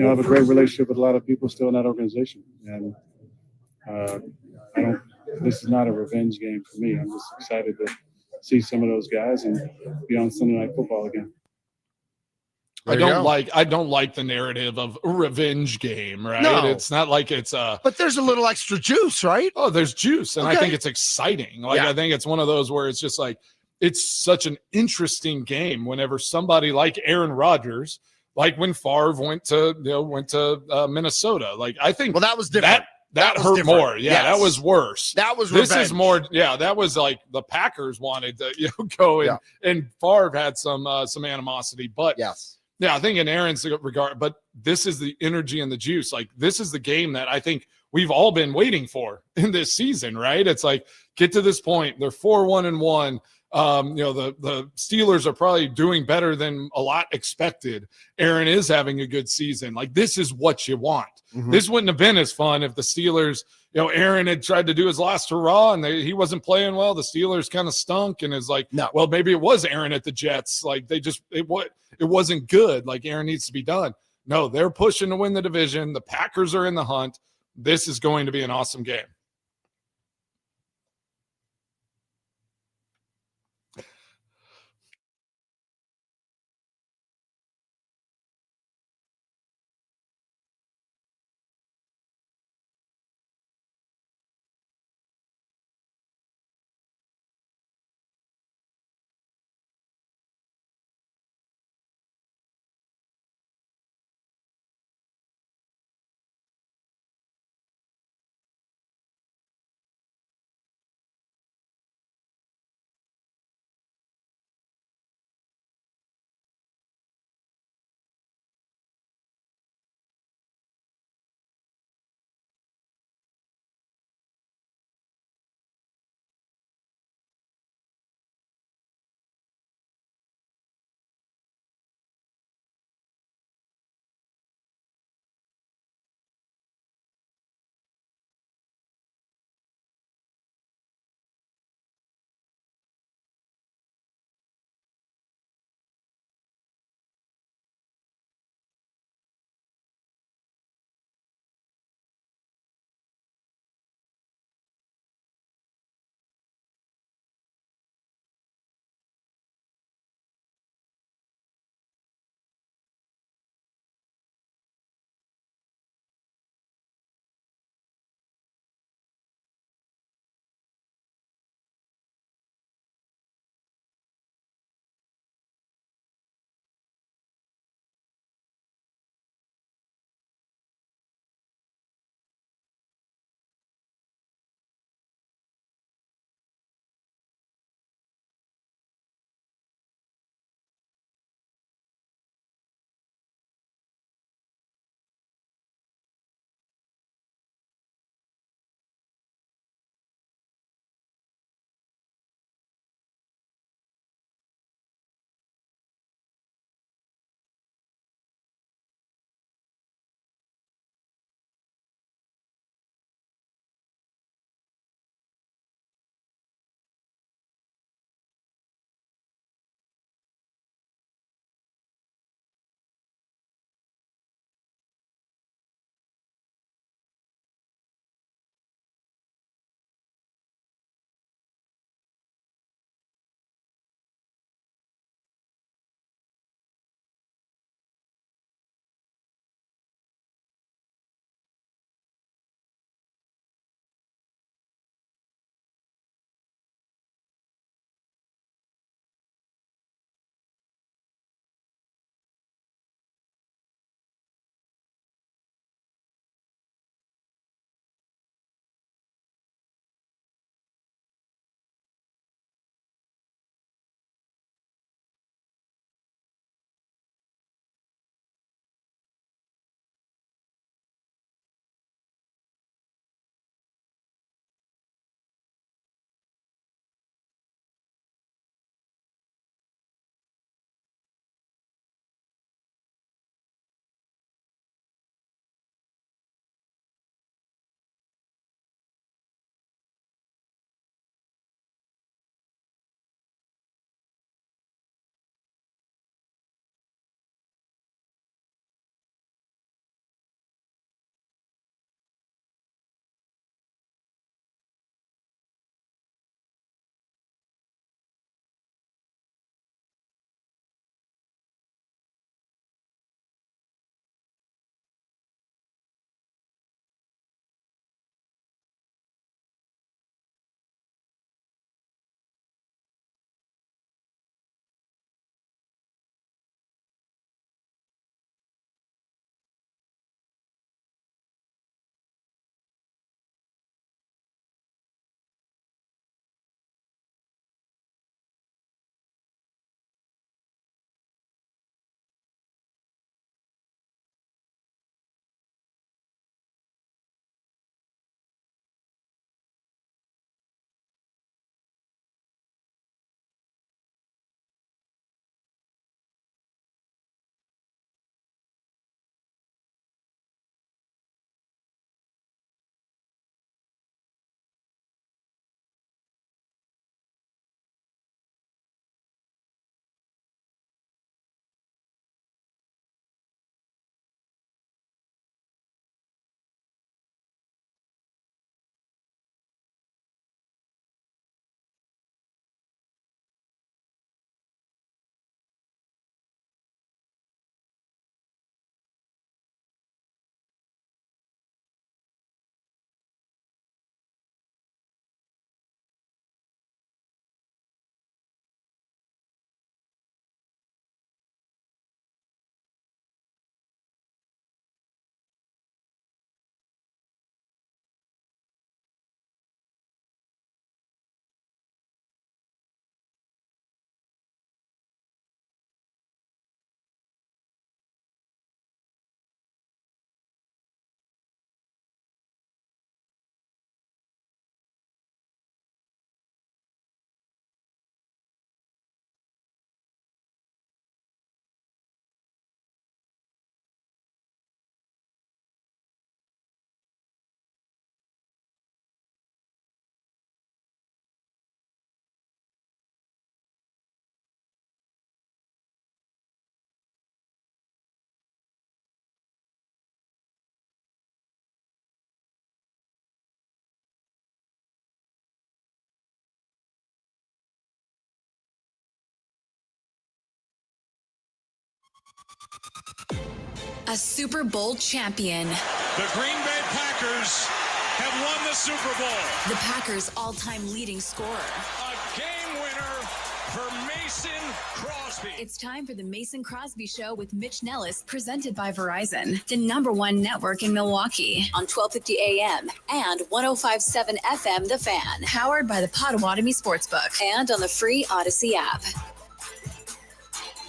have a great relationship with a lot of people still in that organization, and this is not a revenge game for me. I'm just excited to see some of those guys and be on Sunday Night Football again.
I don't like the narrative of a revenge game, right?
No.
It's not like it's
But there's a little extra juice, right?
Oh, there's juice, and I
Okay.
think it's exciting. I think it's one of those where it's just like it's such an interesting game whenever somebody like Aaron Rodgers, like when Favre went to Minnesota. Like I think
Well, that was different.
That
was
hurt
different.
more. Yeah,
Yes.
that was worse.
That was
This
revenge.
is more. Yeah, that was like the Packers wanted to go in, and Favre had some animosity, but
yes.
Yeah, I think in Aaron's regard, but this is the energy and the juice. Like this is the game that I think we've all been waiting for in this season, right? It's like get to this point. They're 4-1-1. The Steelers are probably doing better than a lot expected. Aaron is having a good season. Like, this is what you want. This wouldn't have been as fun if the Steelers, Aaron had tried to do his last hurrah and he wasn't playing well. The Steelers kind of stunk and is like,
no.
Well, maybe it was Aaron at the Jets. Like, it wasn't good. Like, Aaron needs to be done. No, they're pushing to win the division. The Packers are in the hunt. This is going to be an awesome game.
A Super Bowl champion.
The Green Bay Packers have won the Super Bowl.
The Packers' all-time leading scorer.
A game winner for Mason Crosby.
It's time for the Mason Crosby Show with Mitch Nellis, presented by Verizon, the #1 network in Milwaukee, on 1250 AM and 105.7 FM The Fan, powered by the Potawatomi Sportsbook, and on the free Odyssey app.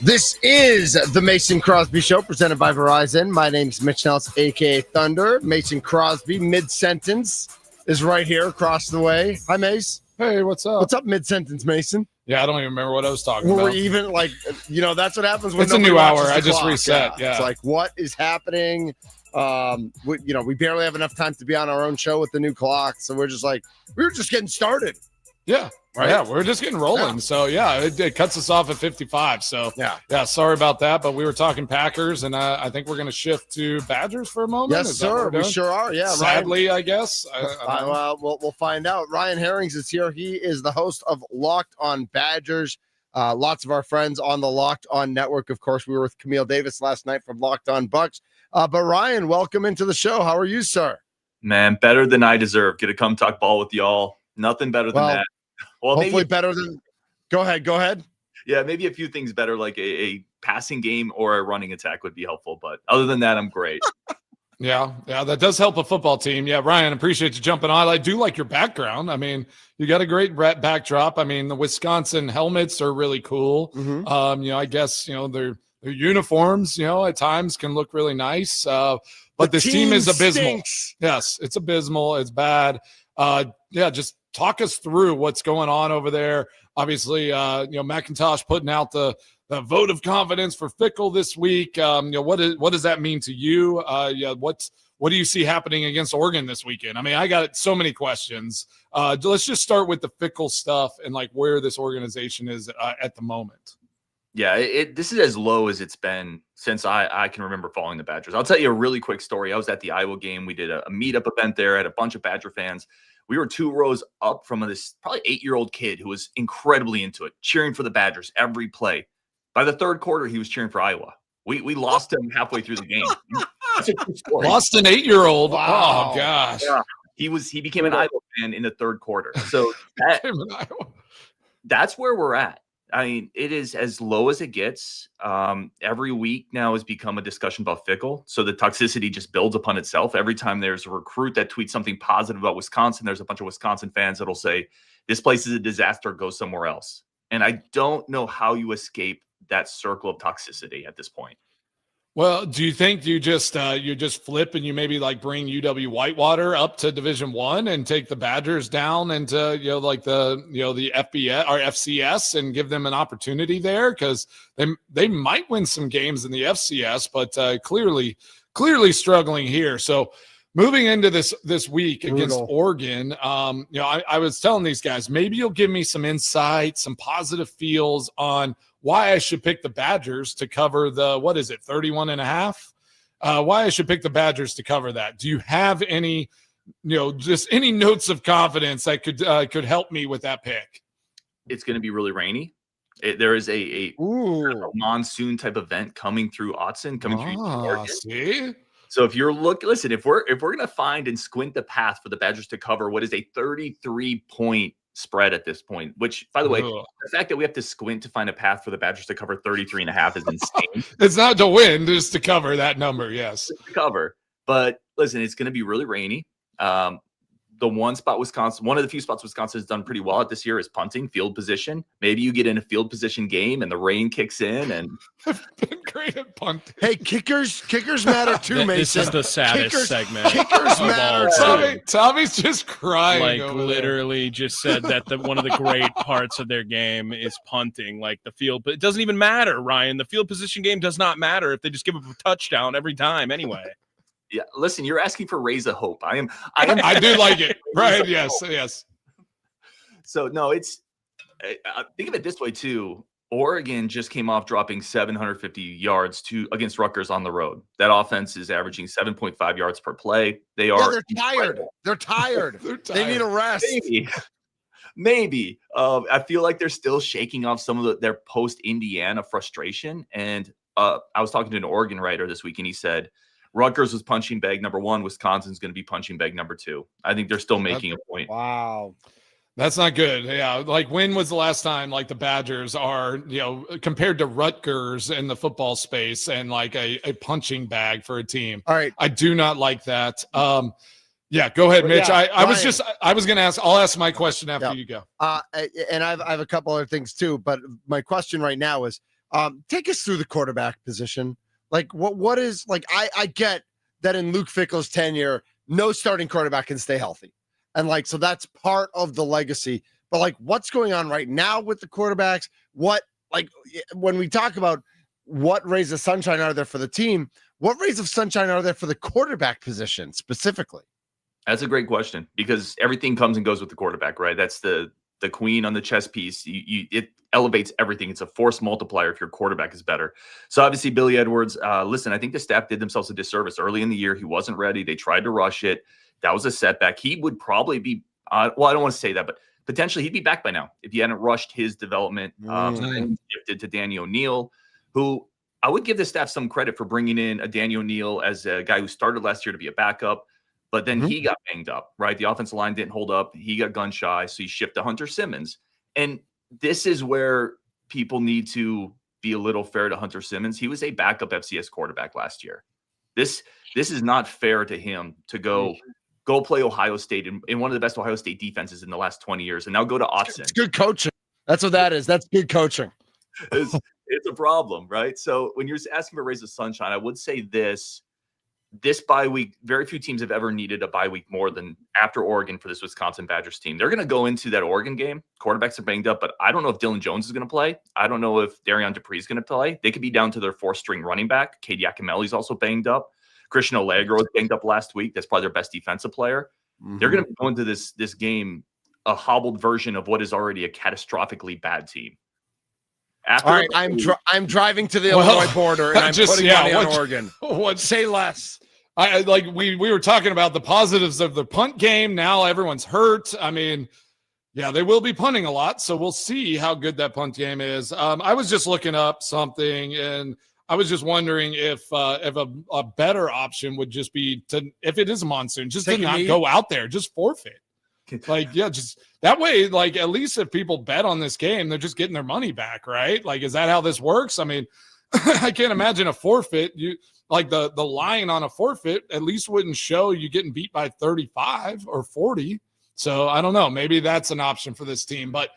This is the Mason Crosby Show, presented by Verizon. My name's Mitch Nellis, a.k.a. Thunder. Mason Crosby, mid-sentence, is right here across the way. Hi, Mace.
Hey, what's up?
What's up, mid-sentence, Mason?
Yeah, I don't even remember what I was talking
We're
about.
even like, that's what happens when
It's a
nobody
new hour.
watches the
I just
clock.
reset. Yeah.
It's like, what is happening? We barely have enough time to be on our own show with the new clock. So we're just like, we were just getting started.
Yeah.
Right?
Yeah, we're just getting rolling.
Yeah.
So, it cuts us off at 55. So, yeah, sorry about that. But we were talking Packers, and I think we're going to shift to Badgers for a moment.
Yes,
Is that what
sir.
we're
We
doing?
sure are. Yeah.
Sadly, I guess.
Well, we'll find out. Ryan Harings is here. He is the host of Locked on Badgers. Lots of our friends on the Locked on Network. Of course, we were with Camille Davis last night from Locked on Bucks. But Ryan, welcome into the show. How are you, sir?
Man, better than I deserve. Get to come talk ball with y'all. Nothing better than that. Well,
hopefully
maybe
better than. Go ahead.
Yeah, maybe a few things better, like a passing game or a running attack would be helpful. But other than that, I'm great.
Yeah, that does help a football team. Yeah, Ryan, appreciate you jumping on. I do like your background. I mean, you got a great backdrop. I mean, the Wisconsin helmets are really cool.
Mm-hmm.
I guess their uniforms, at times can look really nice. But this team is abysmal.
Stinks.
Yes, it's abysmal. It's bad. Just talk us through what's going on over there. Obviously, McIntosh putting out the vote of confidence for Fickell this week. What does that mean to you? What do you see happening against Oregon this weekend? I mean, I got so many questions. Let's just start with the Fickell stuff and like where this organization is at the moment.
Yeah, this is as low as it's been since I can remember following the Badgers. I'll tell you a really quick story. I was at the Iowa game. We did a meetup event there. I had a bunch of Badger fans. We were 2 rows up from this probably 8-year-old kid who was incredibly into it, cheering for the Badgers every play. By the third quarter, he was cheering for Iowa. We lost him halfway through the game. That's a true story.
Lost an 8-year-old.
Wow.
Oh gosh.
Yeah, he became an Iowa fan in the third quarter. So that's where we're at. I mean, it is as low as it gets. Every week now has become a discussion about Fickell. So the toxicity just builds upon itself. Every time there's a recruit that tweets something positive about Wisconsin, there's a bunch of Wisconsin fans that'll say, this place is a disaster, go somewhere else. And I don't know how you escape that circle of toxicity at this point.
Well, do you think you just flip and you maybe like bring UW Whitewater up to Division I and take the Badgers down into the FBS or FCS and give them an opportunity there, because they might win some games in the FCS, but clearly struggling here. So moving into this week against Oregon, I was telling these guys, maybe you'll give me some insight, some positive feels on why I should pick the Badgers to cover the, 31.5? Why I should pick the Badgers to cover that. Do you have any, just any notes of confidence that could help me with that pick?
It's going to be really rainy. There is a monsoon type event coming through Autzen, coming through Oregon.
See?
So if you're listen, if we're going to find and squint the path for the Badgers to cover what is a 33-point spread at this point, which, by the way, the fact that we have to squint to find a path for the Badgers to cover 33.5 is insane.
It's not to win, just to cover that number. Yes.
To cover. But listen, it's going to be really rainy. The one of the few spots Wisconsin has done pretty well at this year is punting, field position. Maybe you get in a field position game and the rain kicks in and
been great at punting.
Hey, kickers matter too, Mason.
This is the saddest segment.
Kickers matter too.
Tommy's just crying.
Like literally just said that one of the great parts of their game is punting, like the field. But it doesn't even matter, Ryan. The field position game does not matter if they just give up a touchdown every time anyway.
Yeah, listen, you're asking for raise of hope. I
do like it. Right. Yes.
So no, think of it this way too. Oregon just came off dropping 750 yards against Rutgers on the road. That offense is averaging 7.5 yards per play. They're tired.
They're tired. They need a rest.
Maybe. I feel like they're still shaking off some of their post-Indiana frustration. And I was talking to an Oregon writer this week, and he said Rutgers was punching bag number 1. Wisconsin's going to be punching bag number 2. I think they're still making a point.
Wow.
That's not good. Yeah. Like, when was the last time, like, the Badgers are, compared to Rutgers in the football space and like a punching bag for a team?
All right.
I do not like that. Yeah, go ahead, Mitch.
Yeah,
I was going to ask, I'll ask my question after you go.
And I have a couple other things too, but my question right now is, take us through the quarterback position. Like, what is, like, I get that in Luke Fickell's tenure, no starting quarterback can stay healthy. And like, so that's part of the legacy, but like, what's going on right now with the quarterbacks? What, like, when we talk about what rays of sunshine are there for the team, what rays of sunshine are there for the quarterback position specifically?
That's a great question, because everything comes and goes with the quarterback, right? That's the queen on the chess piece. It elevates everything. It's a force multiplier if your quarterback is better. So obviously Billy Edwards, listen, I think the staff did themselves a disservice early in the year. He wasn't ready. They tried to rush it. That was a setback. He would probably be, well, I don't want to say that, but potentially he'd be back by now if he hadn't rushed his development and shifted to Danny O'Neal, who I would give the staff some credit for bringing in a Danny O'Neal as a guy who started last year to be a backup. But then he got banged up, right? The offensive line didn't hold up. He got gun shy. So he shifted to Hunter Simmons. And this is where people need to be a little fair to Hunter Simmons. He was a backup FCS quarterback last year. This is not fair to him to go play Ohio State in one of the best Ohio State defenses in the last 20 years and now go to Autzen.
It's good coaching. That's what that is. That's good coaching.
It's a problem, right? So when you're asking for rays of sunshine, I would say this bye week, very few teams have ever needed a bye week more than after Oregon for this Wisconsin Badgers team. They're going to go into that Oregon game. Quarterbacks are banged up, but I don't know if Dylan Jones is going to play. I don't know if Darion Dupree is going to play. They could be down to their 4th-string running back. Cade Yakimelli's also banged up. Christian Allegro was banged up last week. That's probably their best defensive player. They're going to go into this game a hobbled version of what is already a catastrophically bad team.
All right, I'm driving to the Illinois border and I'm putting money on Oregon. Say less.
We were talking about the positives of the punt game. Now everyone's hurt. I mean, yeah, they will be punting a lot, so we'll see how good that punt game is. I was just looking up something, and I was just wondering if a better option would just be to, if it is a monsoon, just to not go out there, just forfeit. Like, yeah, just that way, like, at least if people bet on this game, they're just getting their money back, right? Like, is that how this works? I mean, I can't imagine a forfeit. You like the line on a forfeit at least wouldn't show you getting beat by 35 or 40. So I don't know. Maybe that's an option for this team. But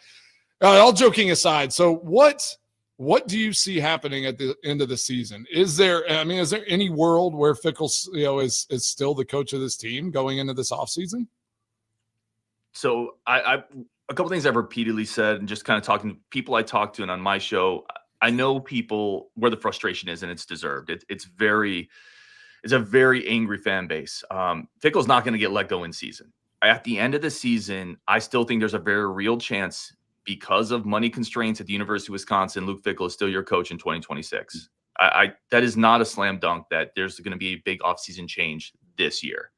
all joking aside, so what do you see happening at the end of the season? Is there any world where Fickell, is still the coach of this team going into this offseason?
So I a couple things I've repeatedly said, and just kind of talking to people I talk to and on my show, I know people where the frustration is, and it's deserved. It's a very angry fan base. Fickell's not going to get let go in season. At the end of the season, I still think there's a very real chance, because of money constraints at the University of Wisconsin, Luke Fickell is still your coach in 2026. That is not a slam dunk that there's going to be a big offseason change this year.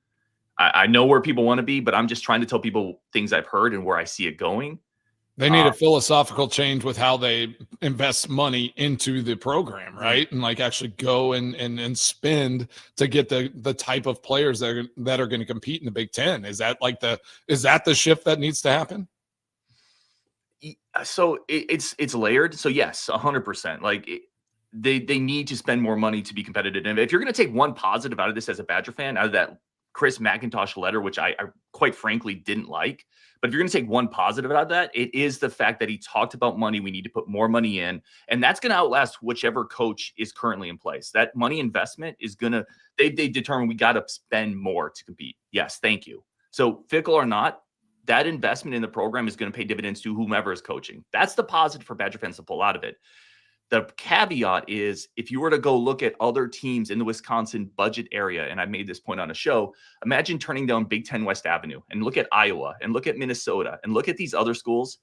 I know where people want to be, but I'm just trying to tell people things I've heard and where I see it going.
They need a philosophical change with how they invest money into the program, right? And like actually go and spend to get the type of players that are going to compete in the Big Ten. Is that the shift that needs to happen?
So it's layered. So yes, 100%. Like they need to spend more money to be competitive. And if you're going to take one positive out of this as a Badger fan, out of that Chris McIntosh letter, which I quite frankly didn't like, but if you're going to take one positive out of that, it is the fact that he talked about money. We need to put more money in, and that's going to outlast whichever coach is currently in place. That money investment is going to, they determine we got to spend more to compete. Yes. Thank you. So Fickell or not, that investment in the program is going to pay dividends to whomever is coaching. That's the positive for Badger fans to pull out of it. The caveat is, if you were to go look at other teams in the Wisconsin budget area, and I made this point on a show, imagine turning down Big Ten West Avenue and look at Iowa and look at Minnesota and look at these other schools.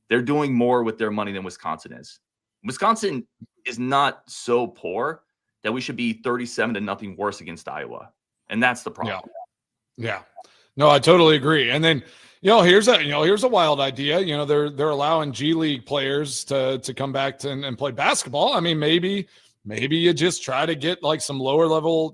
They're doing more with their money than Wisconsin is. Wisconsin is not so poor that we should be 37-0 worse against Iowa. And that's the problem.
Yeah. No, I totally agree. And then, here's a wild idea. They're allowing G League players to come back and play basketball. I mean, maybe maybe you just try to get like some lower level,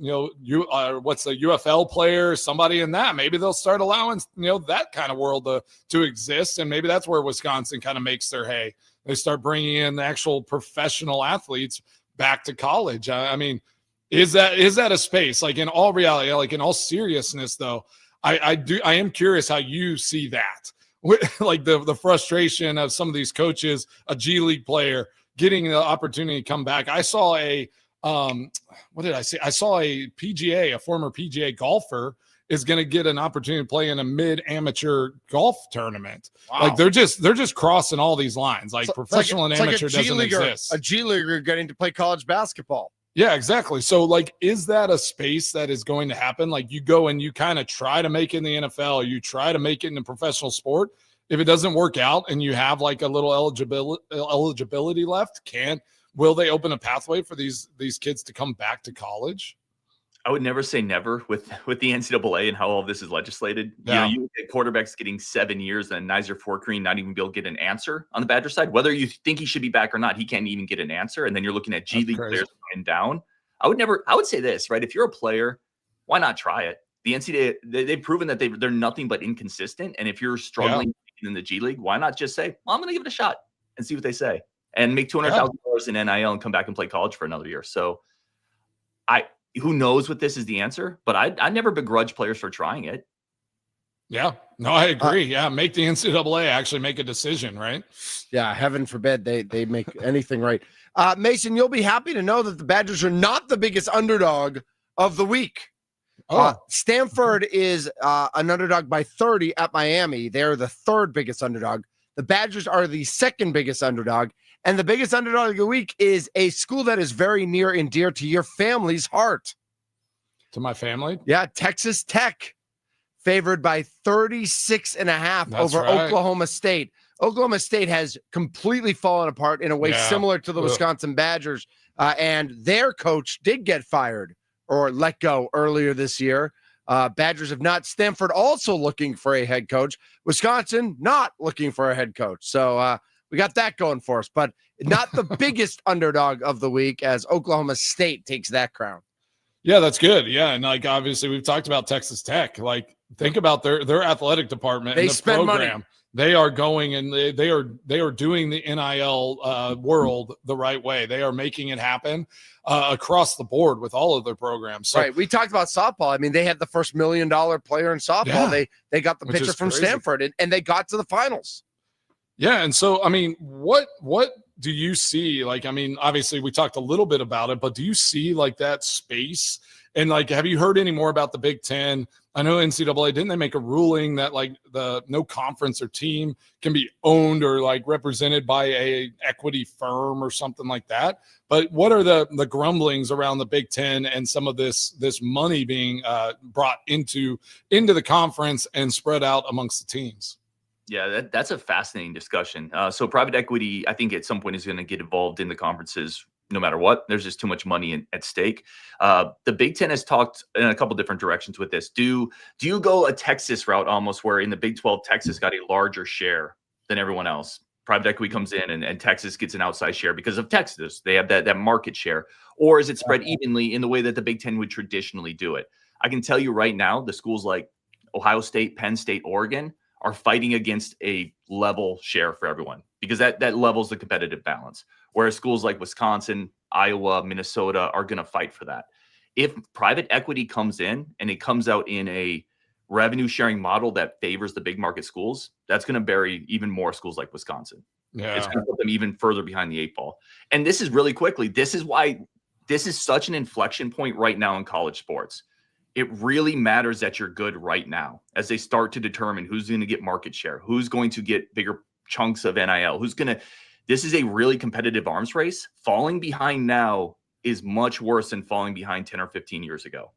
what's the UFL player, somebody in that. Maybe they'll start allowing, that kind of world to exist. And maybe that's where Wisconsin kind of makes their hay. They start bringing in the actual professional athletes back to college. I mean, is that a space? Like in all reality, like in all seriousness, though, I am curious how you see that. Like the frustration of some of these coaches, a G League player getting the opportunity to come back. I saw what did I say? I saw a former PGA golfer is going to get an opportunity to play in a mid-amateur golf tournament. Wow. Like they're just crossing all these lines. Like professional and amateur doesn't exist.
A G leaguer getting to play college basketball.
Yeah, exactly. So like, is that a space that is going to happen? Like you go and you kind of try to make it in the NFL, you try to make it in a professional sport. If it doesn't work out and you have like a little eligibility left, will they open a pathway for these kids to come back to college?
I would never say never with the NCAA and how all of this is legislated.
Yeah.
You get quarterbacks getting 7 years and Nizer Forkreen not even be able to get an answer on the Badger side. Whether you think he should be back or not, he can't even get an answer. And then you're looking at G League players going down. I would say this, right? If you're a player, why not try it? The NCAA, they've proven that they're nothing but inconsistent. And if you're struggling in the G League, why not just say, well, I'm going to give it a shot and see what they say and make $200,000 in NIL and come back and play college for another year. So who knows what this is the answer, but I never begrudge players for trying it.
Yeah, no, I agree. Make the NCAA actually make a decision, right?
Yeah, heaven forbid they make anything right. Mason, you'll be happy to know that the Badgers are not the biggest underdog of the week. Stanford is an underdog by 30 at Miami. They're the third biggest underdog. The Badgers are the second biggest underdog. And the biggest underdog of the week is a school that is very near and dear to your family's heart.
To my family?
Yeah, Texas Tech, favored by 36.5 over Oklahoma State. Oklahoma State has completely fallen apart in a way similar to the Wisconsin Badgers. And their coach did get fired or let go earlier this year. Badgers have not. Stanford also looking for a head coach. Wisconsin not looking for a head coach. So we got that going for us, but not the biggest underdog of the week as Oklahoma State takes that crown.
Yeah, that's good. Yeah, and like obviously we've talked about Texas Tech. Like think about their athletic department.
They
and the
spend
program.
money.
They are going and they are doing the NIL world the right way. They are making it happen across the board with all of their programs. So,
right. We talked about softball. I mean, they had the first $1 million player in softball.
Yeah.
They got the pitcher from
crazy.
Stanford and they got to the finals.
Yeah, and so I mean, what do you see? Like, I mean, obviously we talked a little bit about it, but do you see like that space? And like, have you heard any more about the Big Ten? I know NCAA, didn't they make a ruling that like no conference or team can be owned or like represented by a equity firm or something like that? But what are the grumblings around the Big Ten and some of this money being brought into the conference and spread out amongst the teams?
Yeah, that's a fascinating discussion. So private equity, I think at some point is going to get involved in the conferences no matter what. There's just too much money at stake. The Big Ten has talked in a couple different directions with this. Do you go a Texas route almost where in the Big 12, Texas got a larger share than everyone else? Private equity comes in and Texas gets an outsized share because of Texas. They have that market share. Or is it spread evenly in the way that the Big Ten would traditionally do it? I can tell you right now, the schools like Ohio State, Penn State, Oregon are fighting against a level share for everyone because that levels the competitive balance. Whereas schools like Wisconsin, Iowa, Minnesota are going to fight for that. If private equity comes in and it comes out in a revenue sharing model that favors the big market schools, that's going to bury even more schools like Wisconsin.
Yeah.
It's going to put them even further behind the 8 ball. And this is really quickly, this is why this is such an inflection point right now in college sports. It really matters that you're good right now as they start to determine who's going to get market share, who's going to get bigger chunks of NIL, this is a really competitive arms race. Falling behind now is much worse than falling behind 10 or 15 years ago.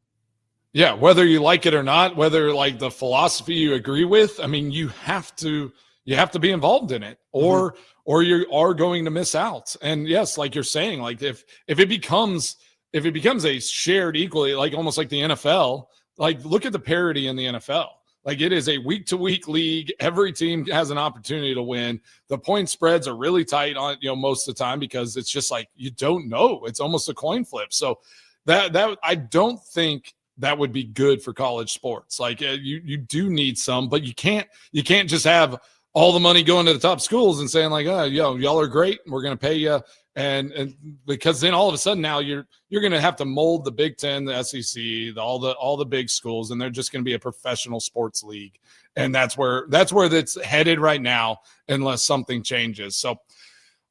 Yeah, whether you like it or not, whether like the philosophy you agree with, I mean, you have to be involved in it or you are going to miss out. And yes, like you're saying, like if it becomes a shared equally, like almost like the NFL, like look at the parity in the NFL. Like, it is a week-to-week league. Every team has an opportunity to win. The point spreads are really tight on, most of the time, because it's just like, you don't know. It's almost a coin flip. So that I don't think that would be good for college sports. Like, you do need some, but you can't just have all the money going to the top schools and saying like, y'all are great, we're going to pay you. And because then all of a sudden now you're going to have to mold the Big Ten, the SEC, all the big schools, and they're just going to be a professional sports league. And that's where that's headed right now, unless something changes. So,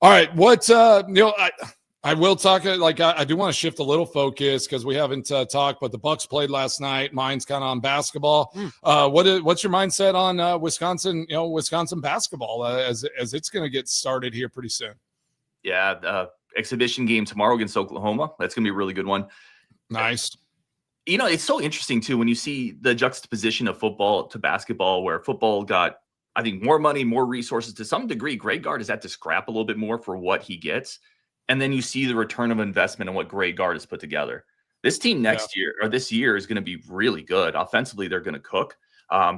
all right, I will talk, I do want to shift a little focus because we haven't talked, but the Bucks played last night. Mine's kind of on basketball. What's your mindset on Wisconsin basketball as it's going to get started here pretty soon?
Yeah, exhibition game tomorrow against Oklahoma. That's going to be a really good one.
Nice.
It's so interesting, too, when you see the juxtaposition of football to basketball, where football got, I think, more money, more resources. To some degree, Greg Gard has had to scrap a little bit more for what he gets. And then you see the return of investment and what Greg Gard has put together. This team this year is going to be really good. Offensively, they're going to cook.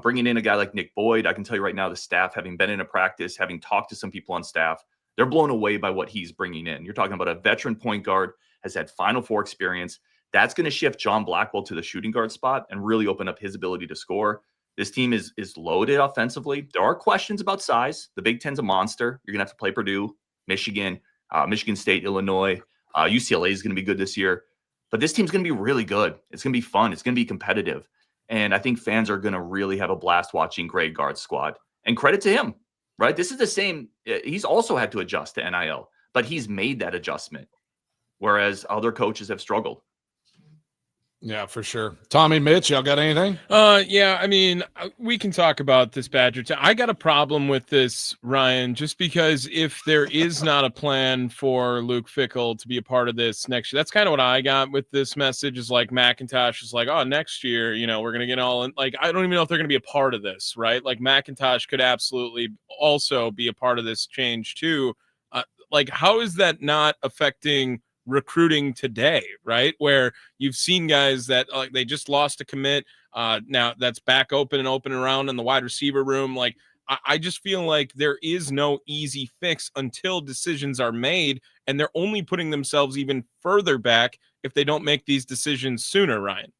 Bringing in a guy like Nick Boyd, I can tell you right now, the staff, having been in a practice, having talked to some people on staff, they're blown away by what he's bringing in. You're talking about a veteran point guard, has had Final Four experience. That's going to shift John Blackwell to the shooting guard spot and really open up his ability to score. This team is loaded offensively. There are questions about size. The Big Ten's a monster. You're going to have to play Purdue, Michigan, Michigan State, Illinois. UCLA is going to be good this year. But this team's going to be really good. It's going to be fun. It's going to be competitive. And I think fans are going to really have a blast watching Greg Gard's squad. And credit to him. Right? This is the same. He's also had to adjust to NIL, but he's made that adjustment, whereas other coaches have struggled.
Yeah, for sure. Tommy, Mitch, y'all got anything?
Yeah, I mean, we can talk about this Badger. I got a problem with this, Ryan, just because if there is not a plan for Luke Fickell to be a part of this next year, that's kind of what I got with this message, is like McIntosh is like, oh, next year, we're going to get all in. Like, I don't even know if they're going to be a part of this, right? Like, McIntosh could absolutely also be a part of this change too. Like, how is that not affecting recruiting today, right? Where you've seen guys that they just lost a commit. Now that's back open and around in the wide receiver room. Like, I just feel like there is no easy fix until decisions are made, and they're only putting themselves even further back if they don't make these decisions sooner, Ryan.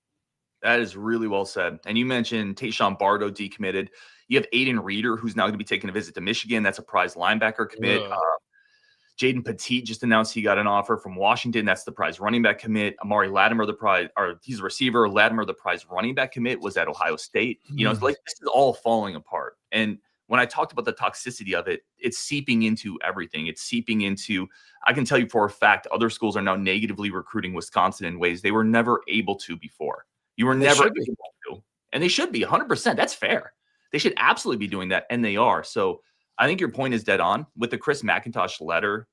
That is really well said. And you mentioned Tayshaun Bardo decommitted. You have Aiden Reeder, who's now going to be taking a visit to Michigan. That's a prize linebacker commit. Jaden Petit just announced he got an offer from Washington. That's the prize running back commit. Amari Latimer, he's a receiver. Latimer, the prize running back commit, was at Ohio State. It's like this is all falling apart. And when I talked about the toxicity of it, it's seeping into everything. It's seeping into, I can tell you for a fact, other schools are now negatively recruiting Wisconsin in ways they were never able to before. You were never able to. And they should be 100%. That's fair. They should absolutely be doing that. And they are. So I think your point is dead on. With the Chris McIntosh letter,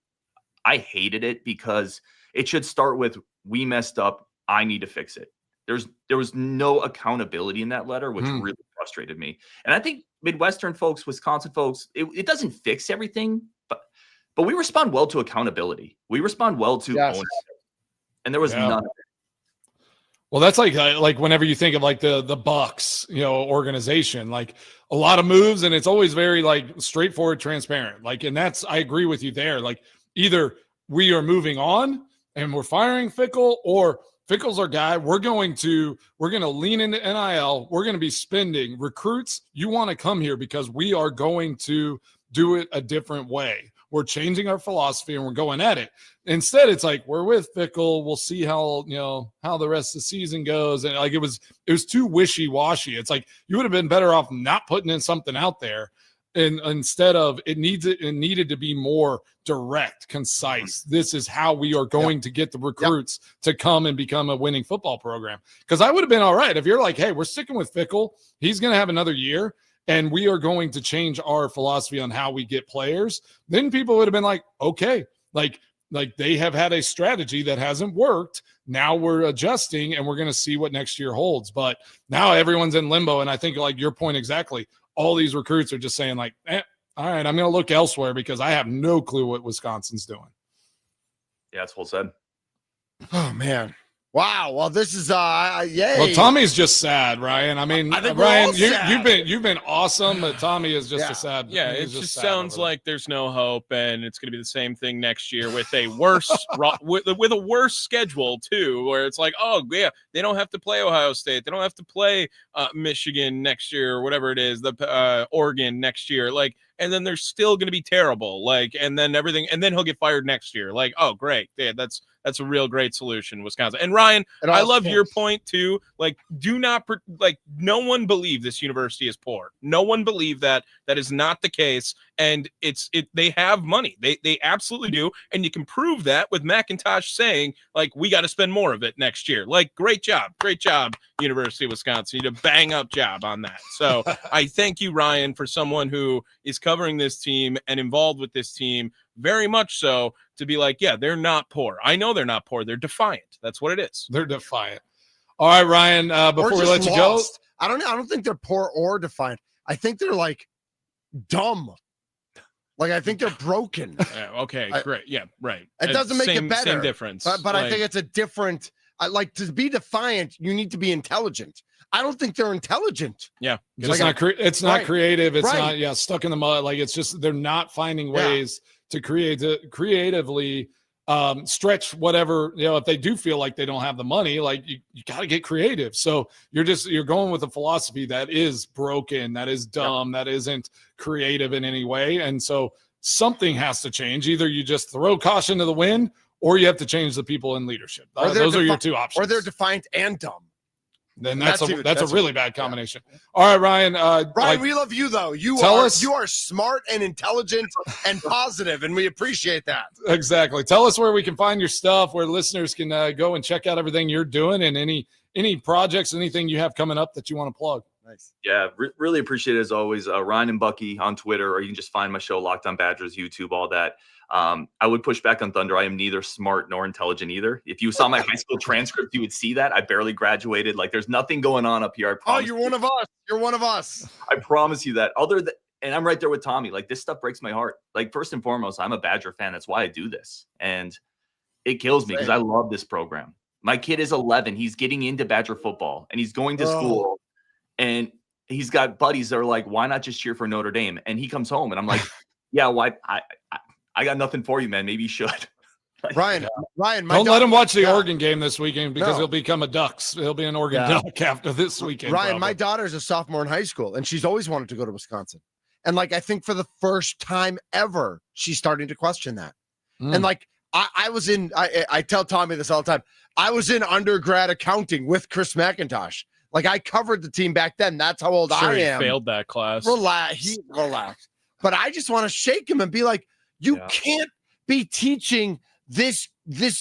I hated it because it should start with, we messed up, I need to fix it. There was no accountability in that letter, which really frustrated me. And I think Midwestern folks, Wisconsin folks, it doesn't fix everything, but we respond well to accountability. We respond well to ownership. And there was none of it.
Well, that's like whenever you think of like the Bucks, organization, like a lot of moves, and it's always very like straightforward, transparent. Like, and I agree with you there. Like, either we are moving on and we're firing Fickell, or Fickell's our guy. We're going to lean into NIL. We're going to be spending recruits. You want to come here because we are going to do it a different way. We're changing our philosophy and we're going at it. Instead, it's like, we're with Fickell. We'll see how the rest of the season goes. And like, it was too wishy-washy. It's like, you would have been better off not putting in something out there. And instead of it needed to be more direct, concise. This is how we are going to get the recruits to come and become a winning football program. Because I would have been all right if you're like, hey, we're sticking with Fickell. He's going to have another year, and we are going to change our philosophy on how we get players. Then people would have been like, okay, like they have had a strategy that hasn't worked. Now we're adjusting, and we're going to see what next year holds. But now everyone's in limbo, and I think like your point exactly. All these recruits are just saying like, all right, I'm going to look elsewhere because I have no clue what Wisconsin's doing.
Yeah, it's well said.
Oh, man. Wow. Well, this is yay.
Well, Tommy's just sad, Ryan. I mean,
I think we're
Ryan,
all sad.
you've been awesome, but Tommy is just a sad.
Yeah, it
he's
just
sad
sounds
over there.
like there's no hope, and it's going to be the same thing next year with a worse with a worse schedule too, where it's like, oh yeah, they don't have to play Ohio State, they don't have to play Michigan next year or whatever it is, the Oregon next year, like, and then they're still going to be terrible, like, and then everything, and then he'll get fired next year, like, oh great, yeah, that's a real great solution, Wisconsin. And Ryan, I love your point too. Like, do not like, no one believe this university is poor. No one believe that. That is not the case. And they have money. They absolutely do. And you can prove that with McIntosh saying, like, we got to spend more of it next year. Like, great job, University of Wisconsin. You did a bang up job on that. So I thank you, Ryan, for someone who is covering this team and involved with this team very much so, to be like, yeah, they're not poor. I know they're not poor. They're defiant. That's what it is.
They're defiant. All right, Ryan, before we let you go.
I don't think they're poor or defiant. I think they're like dumb. Like, I think they're broken.
Yeah, okay, great. Yeah, right.
It doesn't make it better.
Same difference.
But like, I think it's a different, like, to be defiant, you need to be intelligent. I don't think they're intelligent.
Yeah.
It's not creative. It's not stuck in the mud. Like, it's just they're not finding ways to creatively stretch whatever, if they do feel like they don't have the money, like you got to get creative. So you're going with a philosophy that is broken, that is dumb, that isn't creative in any way. And so something has to change. Either you just throw caution to the wind, or you have to change the people in leadership. Those are your two options.
Or they're defiant and dumb.
Then that's a really bad combination. All right, Ryan.
Ryan, we love you though. You are smart and intelligent and positive, and we appreciate that.
Exactly. Tell us where we can find your stuff, where listeners can go and check out everything you're doing, and any projects, anything you have coming up that you want to plug.
Nice.
Yeah, really appreciate it as always. Ryan and Bucky on Twitter, or you can just find my show Locked On Badgers, YouTube, all that. I would push back on Thunder. I am neither smart nor intelligent either. If you saw my high school transcript, you would see that I barely graduated. Like, there's nothing going on up here. I promise.
Oh, you're one of us. You're one of us.
I promise you that. And I'm right there with Tommy. Like, this stuff breaks my heart. Like, first and foremost, I'm a Badger fan. That's why I do this. And it kills me because I love this program. My kid is 11. He's getting into Badger football, and he's going to school, and he's got buddies that are like, why not just cheer for Notre Dame? And he comes home, and I'm like, yeah, why? I got nothing for you, man. Maybe you should.
Ryan,
don't let him watch the Oregon game this weekend, because he'll become a Ducks. He'll be an Oregon Duck after this weekend.
Ryan,
probably.
my daughter's a sophomore in high school, and she's always wanted to go to Wisconsin. And like, I think for the first time ever, she's starting to question that. And like, I tell Tommy this all the time. I was in undergrad accounting with Chris McIntosh. Like, I covered the team back then. That's how old I am.
He failed that class.
Relax. But I just want to shake him and be like, you can't be teaching this 10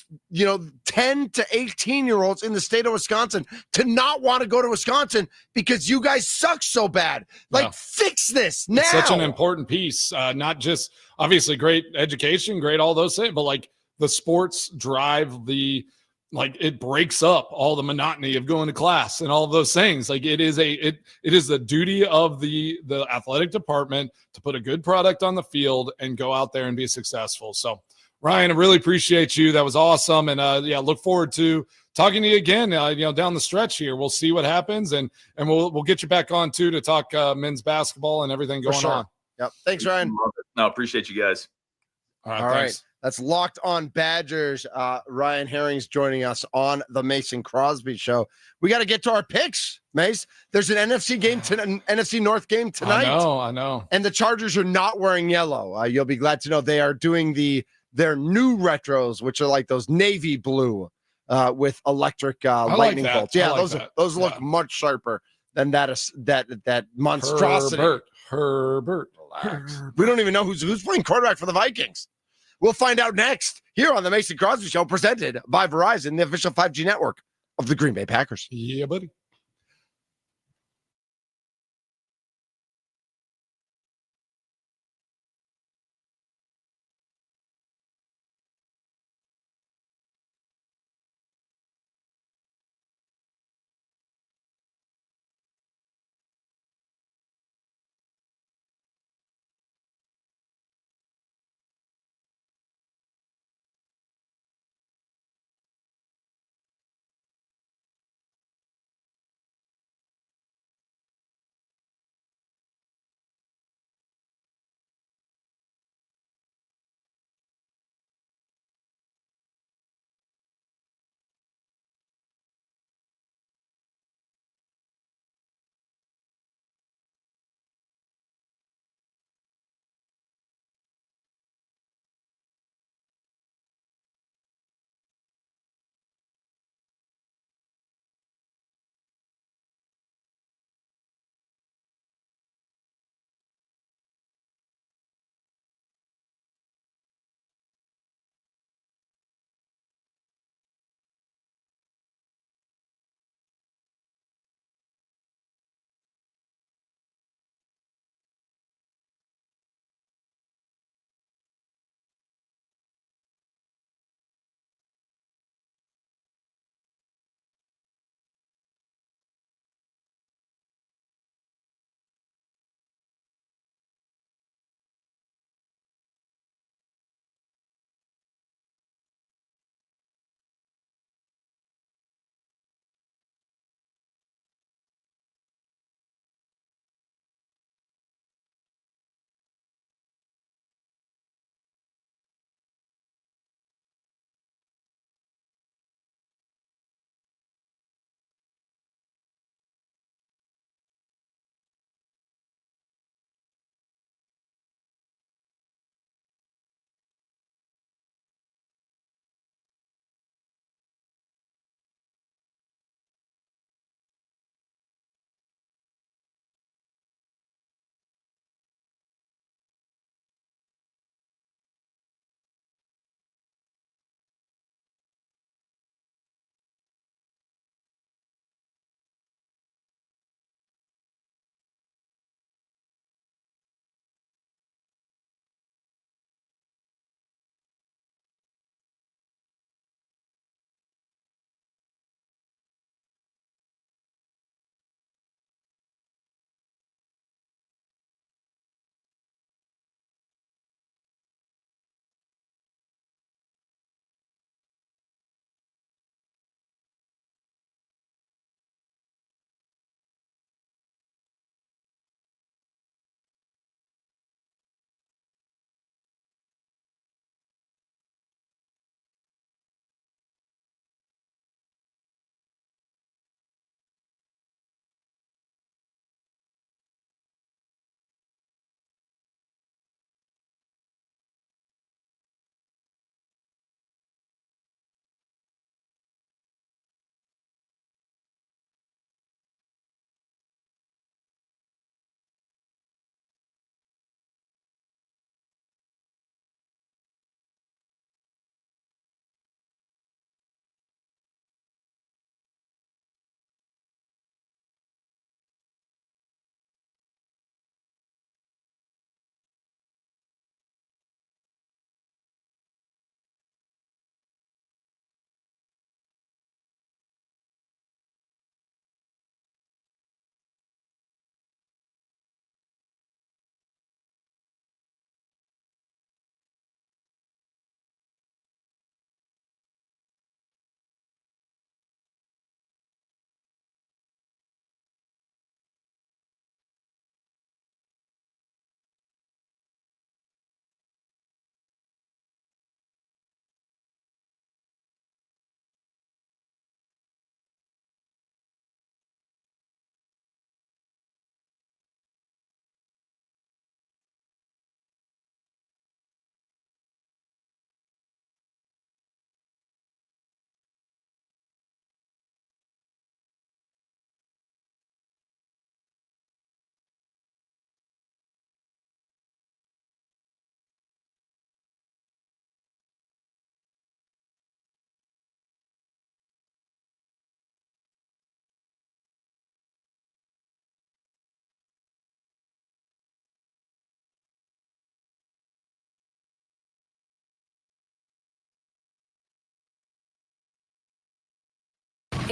to 18-year-olds in the state of Wisconsin to not want to go to Wisconsin because you guys suck so bad. Like, fix this now.
It's such an important piece. Not just obviously great education, great all those things, but like the sports drive it breaks up all the monotony of going to class and all of those things. Like, it is the duty of the athletic department to put a good product on the field and go out there and be successful. So, Ryan, I really appreciate you. That was awesome. And look forward to talking to you again, down the stretch here. We'll see what happens, and we'll get you back on too to talk men's basketball and everything going on.
Yep. Thanks, Ryan.
No, appreciate you guys.
All right. That's Locked On Badgers. Ryan Harings joining us on the Mason Crosby Show. We got to get to our picks, Mace. There's an NFC game, an NFC North game tonight.
I know.
And the Chargers are not wearing yellow. You'll be glad to know they are doing their new retros, which are like those navy blue with electric lightning bolts. Yeah, those look much sharper than that monstrosity.
Herbert.
Relax. We don't even know who's playing quarterback for the Vikings. We'll find out next here on the Mason Crosby Show, presented by Verizon, the official 5G network of the Green Bay Packers.
Yeah, buddy.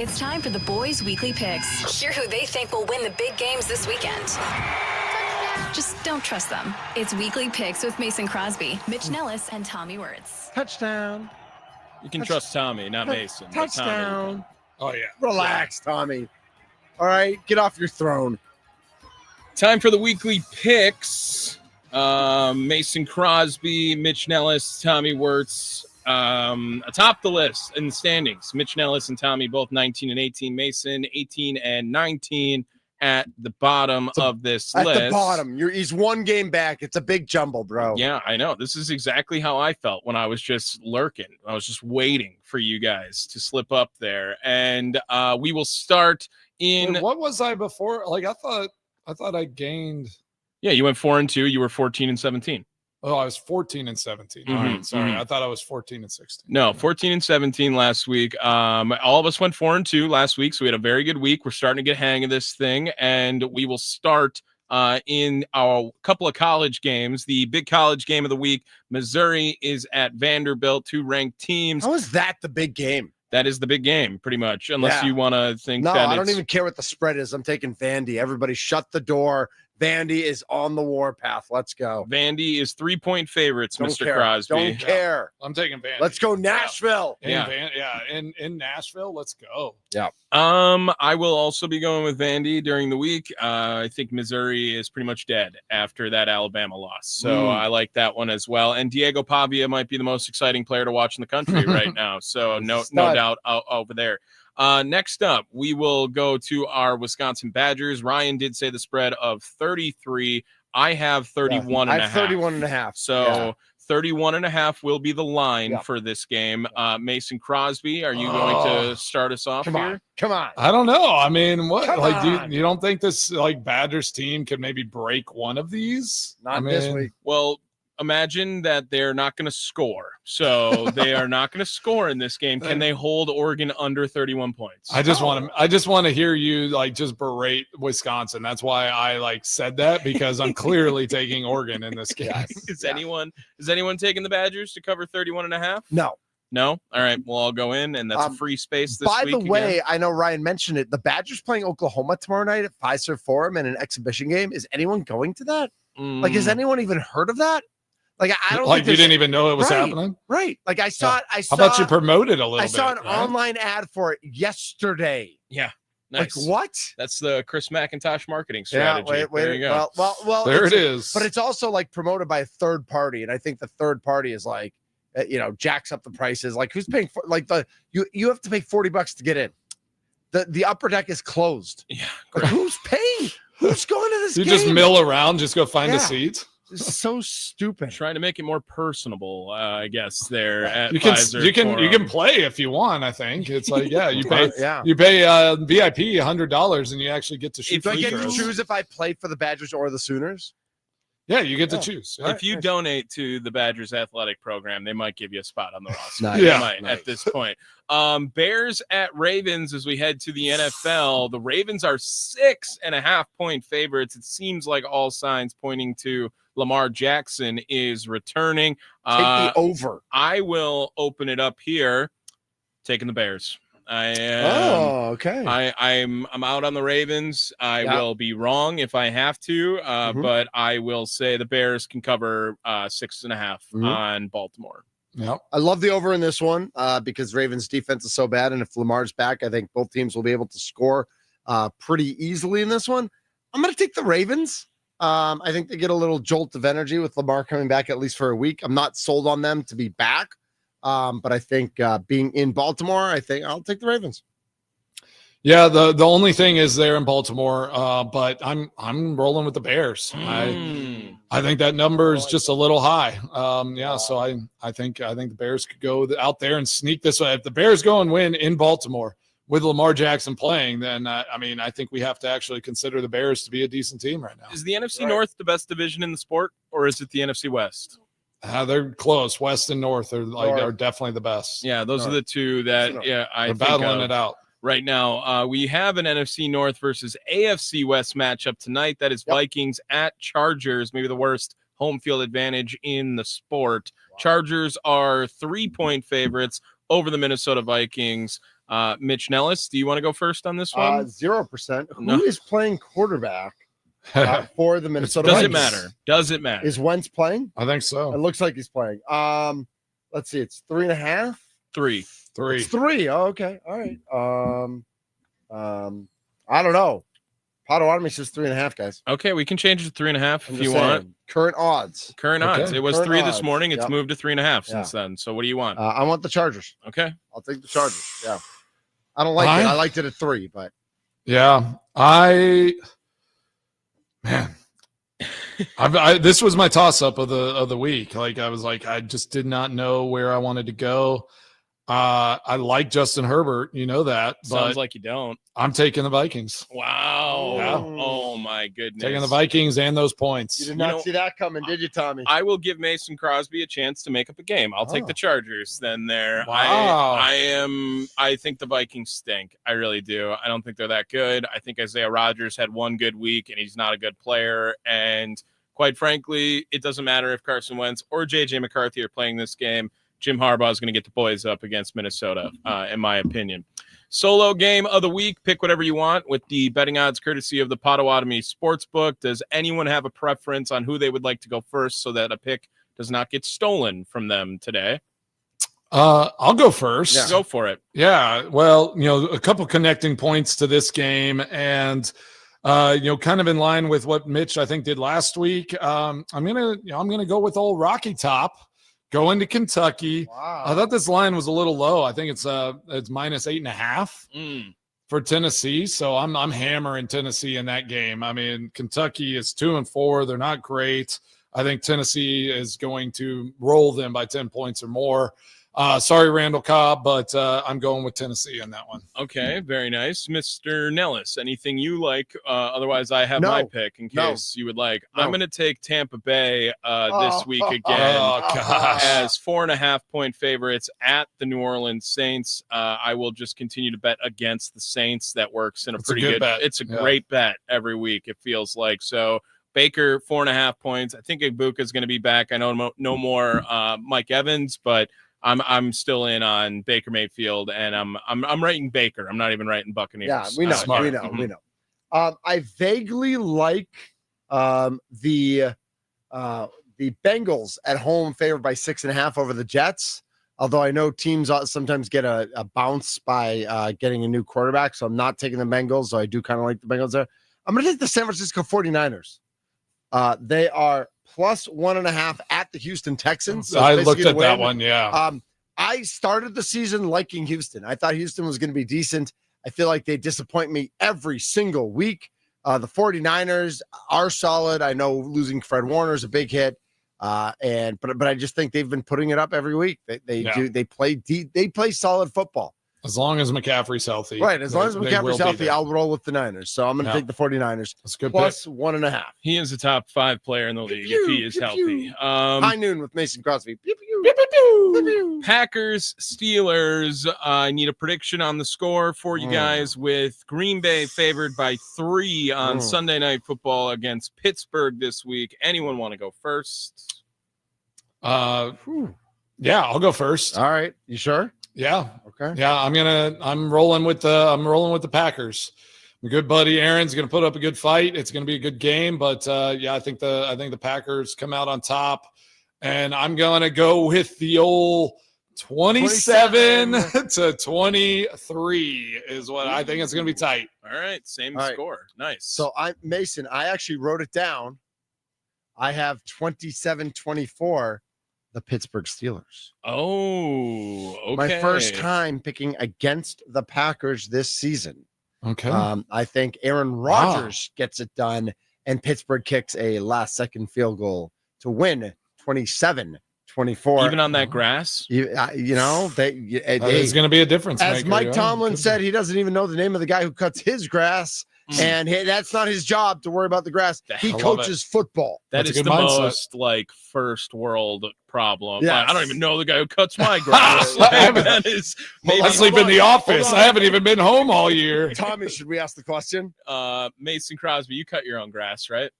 It's time for the boys' weekly picks. Hear who they think will win the big games this weekend. Just don't trust them. It's weekly picks with Mason Crosby, Mitch Nellis, and Tommy Wirtz.
Touchdown.
You can trust Tommy, not Mason. but Tommy.
Touchdown.
Oh yeah.
Relax, Tommy. All right, get off your throne.
Time for the weekly picks. Mason Crosby, Mitch Nellis, Tommy Wirtz. Atop the list in the standings, Mitch Nellis and Tommy both 19 and 18. Mason 18 and 19 at the bottom of this list.
At the bottom, he's one game back. It's a big jumble, bro.
Yeah, I know. This is exactly how I felt when I was just lurking. I was just waiting for you guys to slip up there, and we will start in.
Wait, what was I before? Like I thought I gained.
Yeah, you went 4-2. You were 14 and 17.
Oh, I was 14 and 17. All right, sorry. I thought I was 14 and 16.
No, 14 and 17 last week. All of us went 4-2 last week, so we had a very good week. We're starting to get hang of this thing, and we will start in our couple of college games. The big college game of the week, Missouri is at Vanderbilt, two ranked teams.
How is that the big game?
That is the big game, pretty much, unless you want to think
no,
that
I don't even care what the spread is. I'm taking Vandy. Everybody shut the door. Vandy is on the warpath. Let's go.
Vandy is 3-point favorites,
Don't
Mr.
care.
Crosby.
Don't care.
I'm taking Vandy.
Let's go Nashville.
In Nashville, let's go.
Yeah.
I will also be going with Vandy during the week. I think Missouri is pretty much dead after that Alabama loss. So I like that one as well. And Diego Pavia might be the most exciting player to watch in the country right now. So no doubt over there. Next up, we will go to our Wisconsin Badgers. Ryan did say the spread of 33. I have 31 and a half.
31 and a half.
So 31 and a half will be the line for this game. Mason Crosby, are you going to start us off here?
Come on.
I don't know. I mean, what?
Come on.
You don't think this Badgers team could maybe break one of these?
Not this week.
Well, imagine that they're not going to score. So they are not going to score in this game. Can they hold Oregon under 31 points?
I just want to hear you just berate Wisconsin. That's why I said that, because I'm clearly taking Oregon in this game.
Is anyone taking the Badgers to cover 31 and a half?
No.
No? All right. Well, I'll go in, and that's a free space this week.
By the way, I know Ryan mentioned it. The Badgers playing Oklahoma tomorrow night at Fiserv Forum in an exhibition game. Is anyone going to that? Has anyone even heard of that? I don't think
you didn't even know it was happening.
Right. I saw it.
How about you promote it a little bit?
I saw an online ad for it yesterday.
Yeah. Nice.
What?
That's the Chris McIntosh marketing strategy.
Yeah, wait,
there you go.
Well,
there it is.
But it's also promoted by a third party, and I think the third party is jacks up the prices. Who's paying for you have to pay $40 to get in. The upper deck is closed.
Yeah.
Who's paying? Who's going to this game?
You just mill around, just go find a seat.
It's so stupid.
Trying to make it more personable, I guess. There at
you can play if you want. I think it's you pay you pay VIP $100 and you actually get to shoot.
Do I get to choose if I play for the Badgers or the Sooners?
Yeah, you get to choose.
If you donate to the Badgers athletic program, they might give you a spot on the roster.
Nice.
At this point. Bears at Ravens as we head to the NFL. The Ravens are 6.5 point favorites. It seems like all signs pointing to Lamar Jackson is returning.
Take the over.
I will open it up here, taking the Bears.
Okay.
I'm out on the Ravens. I will be wrong if I have to, but I will say the Bears can cover 6.5 on Baltimore.
Yep.
I love the over in this one because Ravens defense is so bad, and if Lamar's back, I think both teams will be able to score pretty easily in this one. I'm going to take the Ravens. I think they get a little jolt of energy with Lamar coming back at least for a week. I'm not sold on them to be back. But I think being in Baltimore, I think I'll take the Ravens.
Yeah, the only thing is they're in Baltimore, but I'm rolling with the Bears. I think that number is just a little high. So I think the Bears could go out there and sneak this way. If the Bears go and win in Baltimore with Lamar Jackson playing, then I think we have to actually consider the Bears to be a decent team right now.
Is the NFC North the best division in the sport, or is it the NFC West?
They're close. West and North are definitely the best.
Yeah, those are the two that I think
battling it out
right now. We have an NFC North versus AFC West matchup tonight. That is Vikings at Chargers, maybe the worst home field advantage in the sport. Chargers are 3-point favorites over the Minnesota Vikings. Mitch Nellis, do you want to go first on this one?
0%.
No.
Who is playing quarterback for the Minnesota
Does
Vikings?
it matter? Does it matter?
Is Wentz playing?
I think
It
so.
looks like he's playing. Let's see. It's 3.5.
3.
It's 3. Oh, okay. All right. I don't know. Potawatomi says 3.5, guys.
Okay, we can change it to 3.5
I'm
if
just
you
saying.
want.
Current odds.
Current
Okay.
odds. It was
Current
3 this
odds.
morning. It's
Yep.
moved to 3.5 since then. So what do you want?
I want the Chargers.
Okay.
I'll take the Chargers. Yeah. I don't like it. I liked it at 3, but
Yeah, this was my toss up of the week. Like I was like, I just did not know where I wanted to go. I like Justin Herbert, you know that.
Sounds
But
like you don't.
I'm taking the Vikings.
Wow.
Yeah.
Oh my goodness.
Taking the Vikings and those points.
you did not see that coming, did you, Tommy?
I will give Mason Crosby a chance to make up a game. I'll take the Chargers then there.
Wow.
I think the Vikings stink. I really do. I don't think they're that good. I think Isaiah Rodgers had one good week and he's not a good player. And quite frankly, it doesn't matter if Carson Wentz or JJ McCarthy are playing this game. Jim Harbaugh is going to get the boys up against Minnesota, in my opinion. Solo game of the week. Pick whatever you want with the betting odds courtesy of the Potawatomi Sportsbook. Does anyone have a preference on who they would like to go first so that a pick does not get stolen from them today?
I'll go first.
Yeah. Go for it.
Yeah. Well, a couple connecting points to this game and kind of in line with what Mitch, I think, did last week. I'm gonna go with old Rocky Top. Going to Kentucky.
Wow.
I thought this line was a little low. I think it's minus 8.5 for Tennessee. So I'm hammering Tennessee in that game. I mean, Kentucky is 2-4. They're not great. I think Tennessee is going to roll them by 10 points or more. Sorry, Randall Cobb, but I'm going with Tennessee on that one.
Okay, very nice. Mr. Nellis, anything you like? Otherwise, I have my pick in case you would like. I'm going to take Tampa Bay this week again as 4.5-point favorites at the New Orleans Saints. I will just continue to bet against the Saints. That works in a pretty good bet. It's a great bet every week, it feels like. So Baker, 4.5 points. I think Ibuka is going to be back. I know no more Mike Evans, but I'm still in on Baker Mayfield, and I'm writing Baker. I'm not even writing Buccaneers.
Yeah, we know. We know. I vaguely like the Bengals at home favored by 6.5 over the Jets. Although I know teams sometimes get a bounce by getting a new quarterback, so I'm not taking the Bengals. So I do kind of like the Bengals there. I'm going to take the San Francisco 49ers. They are plus 1.5 at the Houston Texans. So
I looked at that one. Yeah.
I started the season liking Houston. I thought Houston was going to be decent. I feel like they disappoint me every single week. The 49ers are solid. I know losing Fred Warner is a big hit. But I just think they've been putting it up every week. They play solid football.
As long as McCaffrey's healthy.
Right. As long as McCaffrey's healthy, I'll roll with the Niners. So I'm going to take the 49ers.
That's a good
plus
pick.
1.5.
He is a top 5 player in the league if he is healthy.
High noon with Mason Crosby.
Packers, Steelers. I need a prediction on the score for you guys with Green Bay favored by 3 on Sunday Night Football against Pittsburgh this week. Anyone want to go first?
Yeah, I'll go first.
All right. You sure?
Yeah.
Okay.
Yeah, I'm rolling with the Packers. My good buddy Aaron's gonna put up a good fight. It's gonna be a good game, but I think the Packers come out on top, and I'm gonna go with the old 27 to 23 is what I think. It's gonna be tight.
All right, same score. Nice.
So I actually wrote it down. I have 27-24. The Pittsburgh Steelers.
Oh, okay.
My first time picking against the Packers this season.
Okay.
I think Aaron Rodgers gets it done, and Pittsburgh kicks a last-second field goal to win 27-24.
Even on that grass?
It's going to be a difference.
As Mike Tomlin said, he doesn't even know the name of the guy who cuts his grass. And that's not his job to worry about the grass. He coaches football.
That is the most first world problem. Yes. I don't even know the guy who cuts my grass.
I sleep in the office. I haven't even been home all year.
Tommy, should we ask the question?
Mason Crosby, you cut your own grass, right?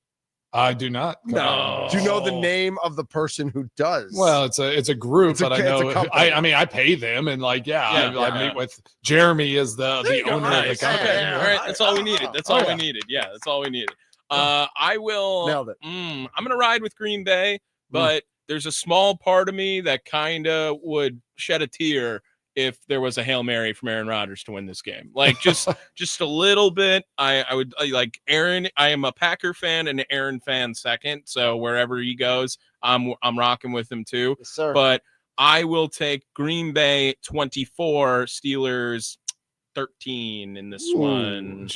I do not.
No. Do you know the name of the person who does?
Well, it's a group, but I know. I mean, I pay them, and like, I meet with Jeremy as the owner of the company.
Okay. All right, that's all we needed. That's all we needed. Yeah, that's all we needed. I will.
Nailed it.
I'm gonna ride with Green Bay, but there's a small part of me that kind of would shed a tear if there was a Hail Mary from Aaron Rodgers to win this game. Like just a little bit. I would like Aaron. I am a Packer fan and an Aaron fan second. So wherever he goes, I'm rocking with him too.
Yes, sir.
But I will take Green Bay 24, Steelers 13 in this one.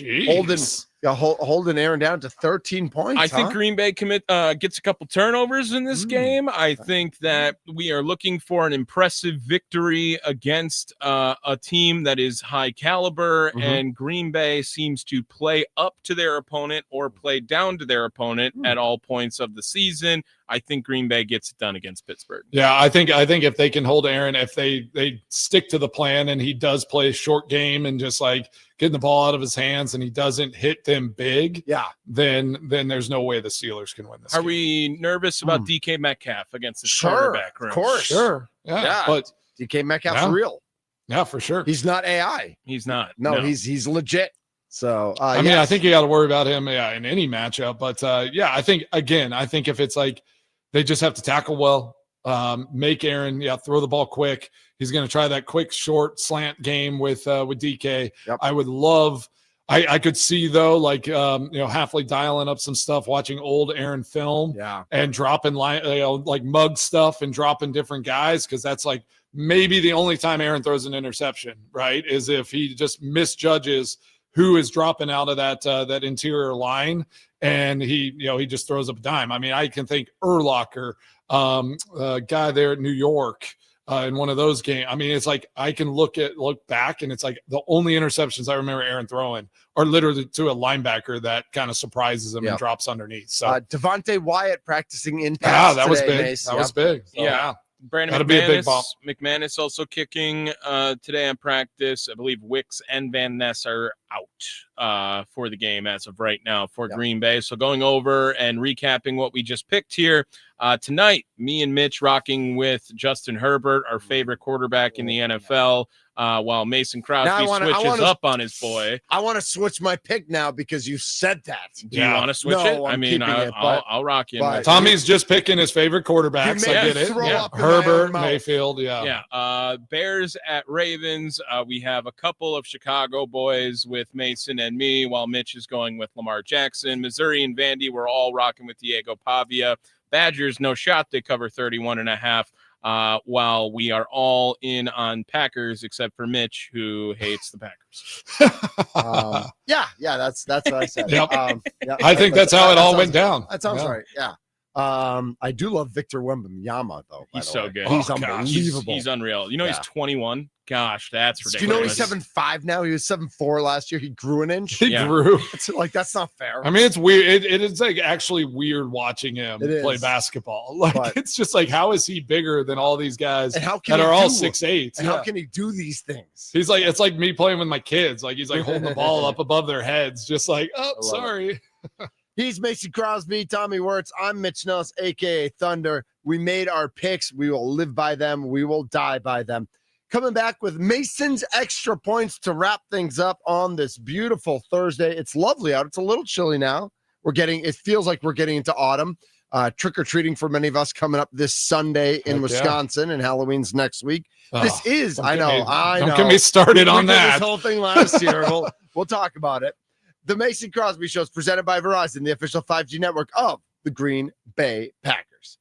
Holding Aaron down to 13 points.
I think Green Bay gets a couple turnovers in this game. I think that we are looking for an impressive victory against a team that is high caliber, and Green Bay seems to play up to their opponent or play down to their opponent at all points of the season. I think Green Bay gets it done against Pittsburgh.
Yeah, I think if they can hold Aaron, if they stick to the plan and he does play a short game and just like getting the ball out of his hands and he doesn't hit them big, then there's no way the Steelers can win this.
Are
game.
we nervous about DK Metcalf against the quarterback room?
Of course.
Sure. Yeah. But
DK Metcalf's real.
Yeah, for sure.
He's not AI.
He's not.
No. He's legit. So
I mean, I think you got to worry about him in any matchup. But I think if it's like they just have to tackle well, make Aaron throw the ball quick. He's going to try that quick short slant game with DK.
Yep.
I would love. I could see though, like Halfley dialing up some stuff, watching old Aaron film, and dropping like mug stuff and dropping different guys, because that's like maybe the only time Aaron throws an interception, right? Is if he just misjudges who is dropping out of that interior line, and he just throws up a dime. I mean, I can think Urlacher, a guy there at New York. In one of those games, I mean, it's like I can look back, and it's like the only interceptions I remember Aaron throwing are literally to a linebacker that kind to surprises him and drops underneath. So
Devontae Wyatt practicing in pass.
That was
today,
big.
Mace.
That was big. So,
yeah. Brandon
That'll be a big bump.
McManus also kicking today in practice. I believe Wicks and Van Ness are out for the game as of right now for Green Bay. So going over and recapping what we just picked here tonight, me and Mitch rocking with Justin Herbert, our favorite quarterback in the NFL, while Mason Crosby switches up on his boy.
I want to switch my pick now because you said that.
Do you want to switch it? I mean, I'll rock you.
Tommy's just picking his favorite quarterbacks. I get it. Herbert, Mayfield.
Bears at Ravens. We have a couple of Chicago boys with Mason and me, while Mitch is going with Lamar Jackson. Missouri and Vandy, we're all rocking with Diego Pavia. Badgers, no shot. They cover 31.5. While we are all in on Packers, except for Mitch, who hates the Packers.
That's what I said.
I think that's how it all went down.
That sounds right. Yeah. I do love Victor Wembanyama though.
He's so good.
He's unbelievable.
He's unreal. He's 21. Gosh, that's ridiculous.
Do you know he's 7'5" now? He was 7'4" last year. He grew an inch.
He grew.
It's like that's not fair.
I mean, it's weird. It is like actually weird watching him play basketball. Like it's just like, how is he bigger than all these guys that are all 6'8"?
And how can he do these things?
He's like, it's like me playing with my kids. Like he's like holding the ball up above their heads, just like, oh, sorry.
He's Mason Crosby, Tommy Wirtz. I'm Mitch Nellis, aka Thunder. We made our picks. We will live by them. We will die by them. Coming back with Mason's extra points to wrap things up on this beautiful Thursday. It's lovely out. It's a little chilly now. It feels like we're getting into autumn. Trick-or-treating for many of us coming up this Sunday in Wisconsin, and Halloween's next week. This is, I know.
Don't get me started on that.
We did this whole thing last year. We'll talk about it. The Mason Crosby Show is presented by Verizon, the official 5G network of the Green Bay Packers.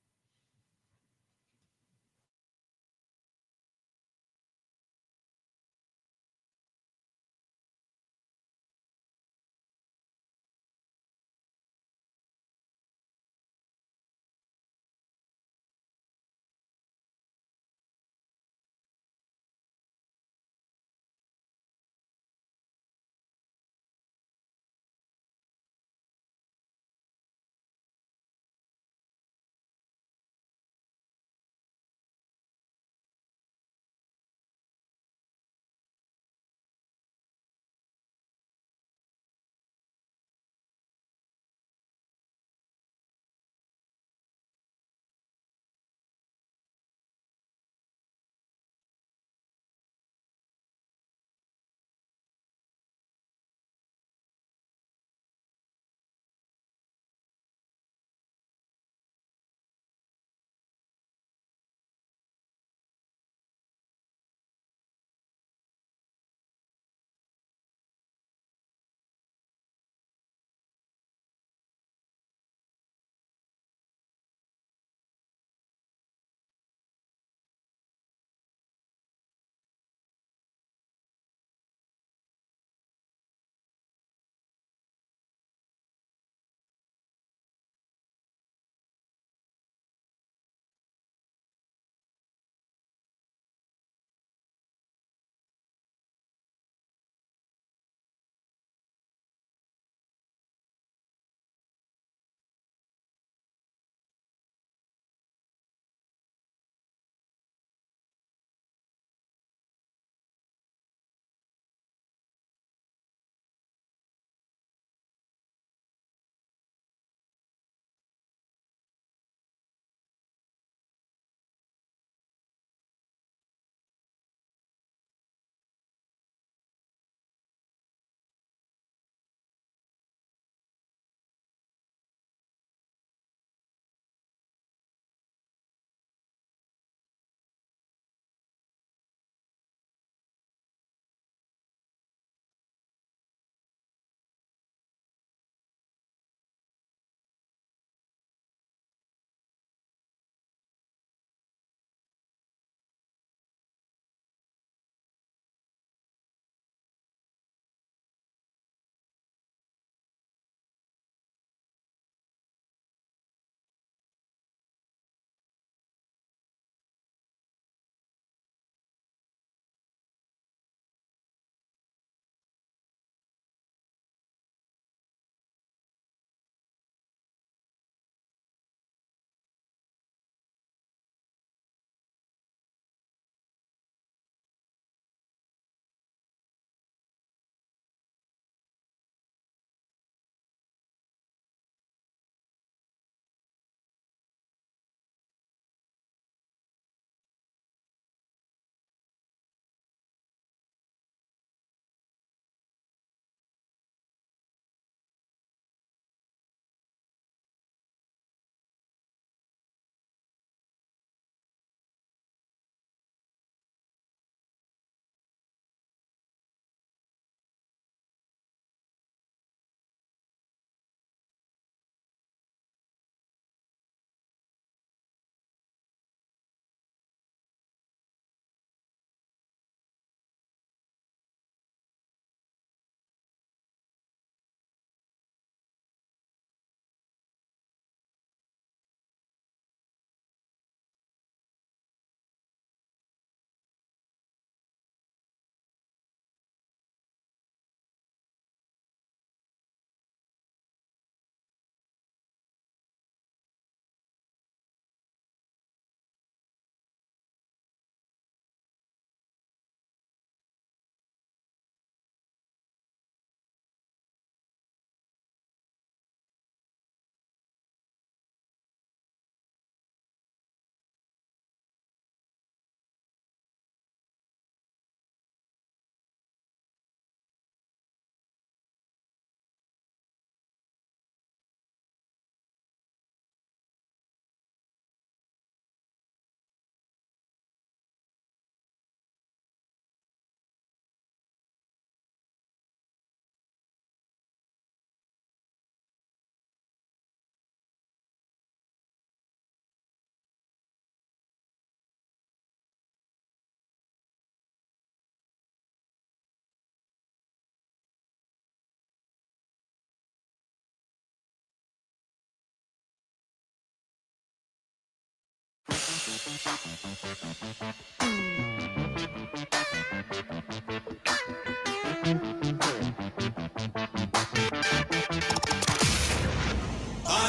I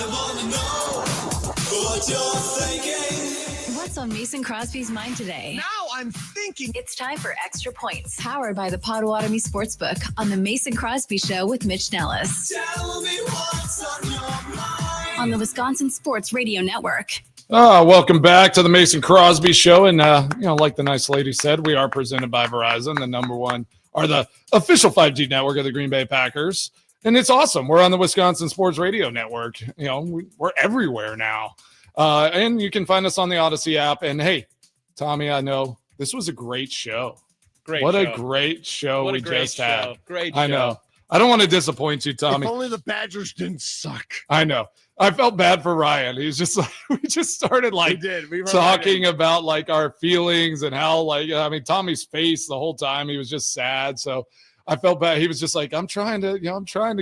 want to know what you're thinking.
What's on Mason Crosby's mind today?
Now I'm thinking.
It's time for Extra Points, powered by the Potawatomi Sportsbook on the Mason Crosby Show with Mitch Nellis.
Tell me what's on your mind.
On the Wisconsin Sports Radio Network.
Welcome back to the Mason Crosby Show. And, like the nice lady said, we are presented by Verizon, the official 5G network of the Green Bay Packers. And it's awesome. We're on the Wisconsin Sports Radio Network. We're everywhere now. And you can find us on the Odyssey app. And, hey, Tommy, I know this was a great show. A great show we just had.
Great show.
I know. I don't want to disappoint you, Tommy.
If only the Badgers didn't suck.
I know. I felt bad for Ryan. He's just like, we just started talking about like our feelings and how Tommy's face the whole time, he was just sad. So I felt bad. He was just like, I'm trying to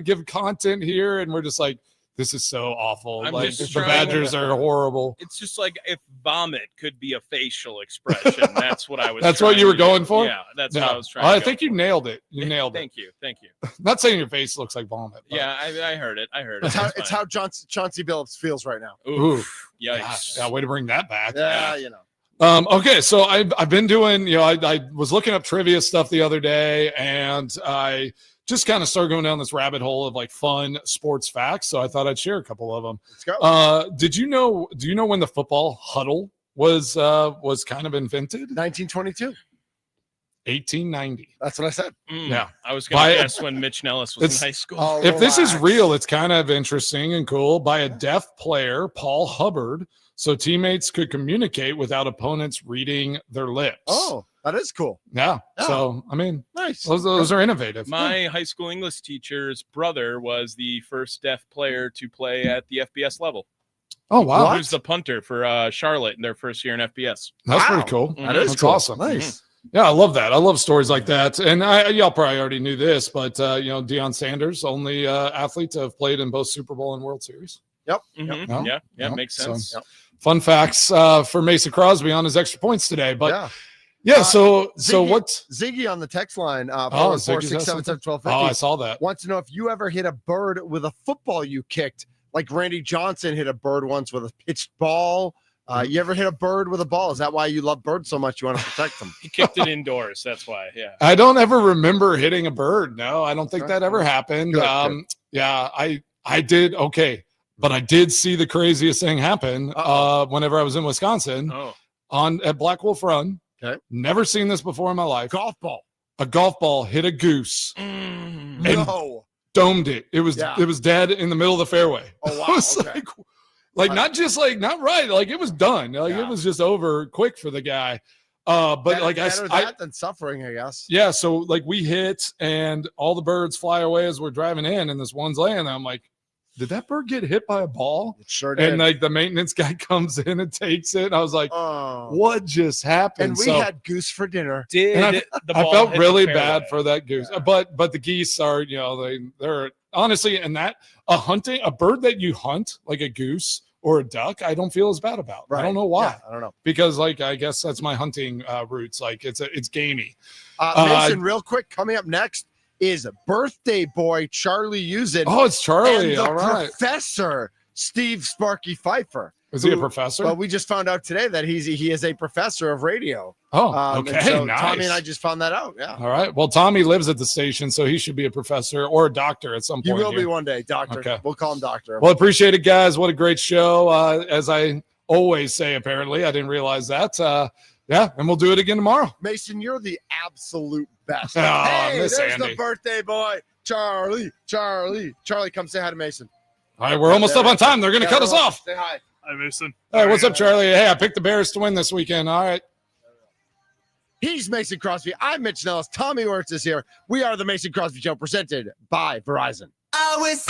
give content here. And we're just like, this is so awful. The Badgers are horrible.
It's just like if vomit could be a facial expression. That's what I was.
That's what you were going for?
Yeah, that's what I was trying.
I think you nailed it. You nailed it.
Thank you.
Not saying your face looks like vomit. But.
Yeah, I heard it.
It's how Chauncey Billups feels right now.
Ooh. Yikes.
Yeah, way to bring that back.
Yeah,
Okay, so I've been doing, I was looking up trivia stuff the other day, and I just kind of started going down this rabbit hole of like fun sports facts. So I thought I'd share a couple of them.
Let's go.
Do you know when the football huddle was kind of invented?
1922.
1890.
That's what I said.
Yeah.
I was going to guess when Mitch Nellis was in high school.
If this is real, it's kind of interesting and cool. By a deaf player, Paul Hubbard, so teammates could communicate without opponents reading their lips.
Oh, that is cool.
Yeah. So,
nice.
Those are innovative.
My high school English teacher's brother was the first deaf player to play at the FBS level.
Oh, wow.
He was the punter for Charlotte in their first year in FBS.
That's pretty cool.
That is
That's
cool.
awesome.
Nice.
Yeah, I love that. I love stories like that. And y'all probably already knew this, but Deion Sanders, only athlete to have played in both Super Bowl and World Series.
Yep.
Mm-hmm. Yeah, makes sense.
So, fun facts for Mason Crosby on his extra points today. But so what?
Ziggy on the text line,
Ziggy's
467-1250.
Oh, I saw that.
Wants to know if you ever hit a bird with a football you kicked, like Randy Johnson hit a bird once with a pitched ball. You ever hit a bird with a ball? Is that why you love birds so much? You want to protect them?
He kicked it indoors. That's why. Yeah.
I don't ever remember hitting a bird. No, I don't think that ever happened.
Good.
Yeah, I did. Okay. But I did see the craziest thing happen whenever I was in Wisconsin at Black Wolf Run.
Okay.
Never seen this before in my life.
Golf ball.
A golf ball hit a goose.
No.
Domed it. It was dead in the middle of the fairway.
Oh, wow.
I was not right. Like it was done. Like it was just over quick for the guy. But
better that than suffering, I guess.
Yeah. So like we hit and all the birds fly away as we're driving in, and this one's laying there. I'm like, did that bird get hit by a ball?
It sure did.
And like the maintenance guy comes in and takes it. And I was like, what just happened?
And we had goose for dinner.
I felt really bad for that goose. Yeah. But the geese are, they're honestly, and that a bird that you hunt like a goose or a duck, I don't feel as bad about.
Right.
I don't know why.
Yeah, I don't know.
Because I guess that's my hunting roots. Like it's gamey.
Mason, real quick, coming up next is birthday boy Charlie Usen.
Oh, it's Charlie.
And the
all right.
professor, Steve Sparky Pfeiffer.
Is he a professor?
Well, we just found out today that he is a professor of radio.
Oh, okay.
So
nice.
Tommy and I just found that out. Yeah.
All right. Well, Tommy lives at the station, so he should be a professor or a doctor at some point.
He will be one day, doctor.
Okay.
We'll call him doctor.
Well, appreciate it, guys. What a great show. As I always say, apparently. I didn't realize that. And we'll do it again tomorrow.
Mason, you're the absolute best.
Oh,
hey,
Miss
there's
Andy.
the birthday boy, Charlie. Charlie, come say hi to Mason.
All right, we're almost up on time. They're going to cut us off.
Say hi.
Hi, Mason.
Hey, what's up, Charlie? Hey, I picked the Bears to win this weekend. All right.
He's Mason Crosby. I'm Mitch Nellis. Tommy Wirtz is here. We are the Mason Crosby Show, presented by Verizon.
I was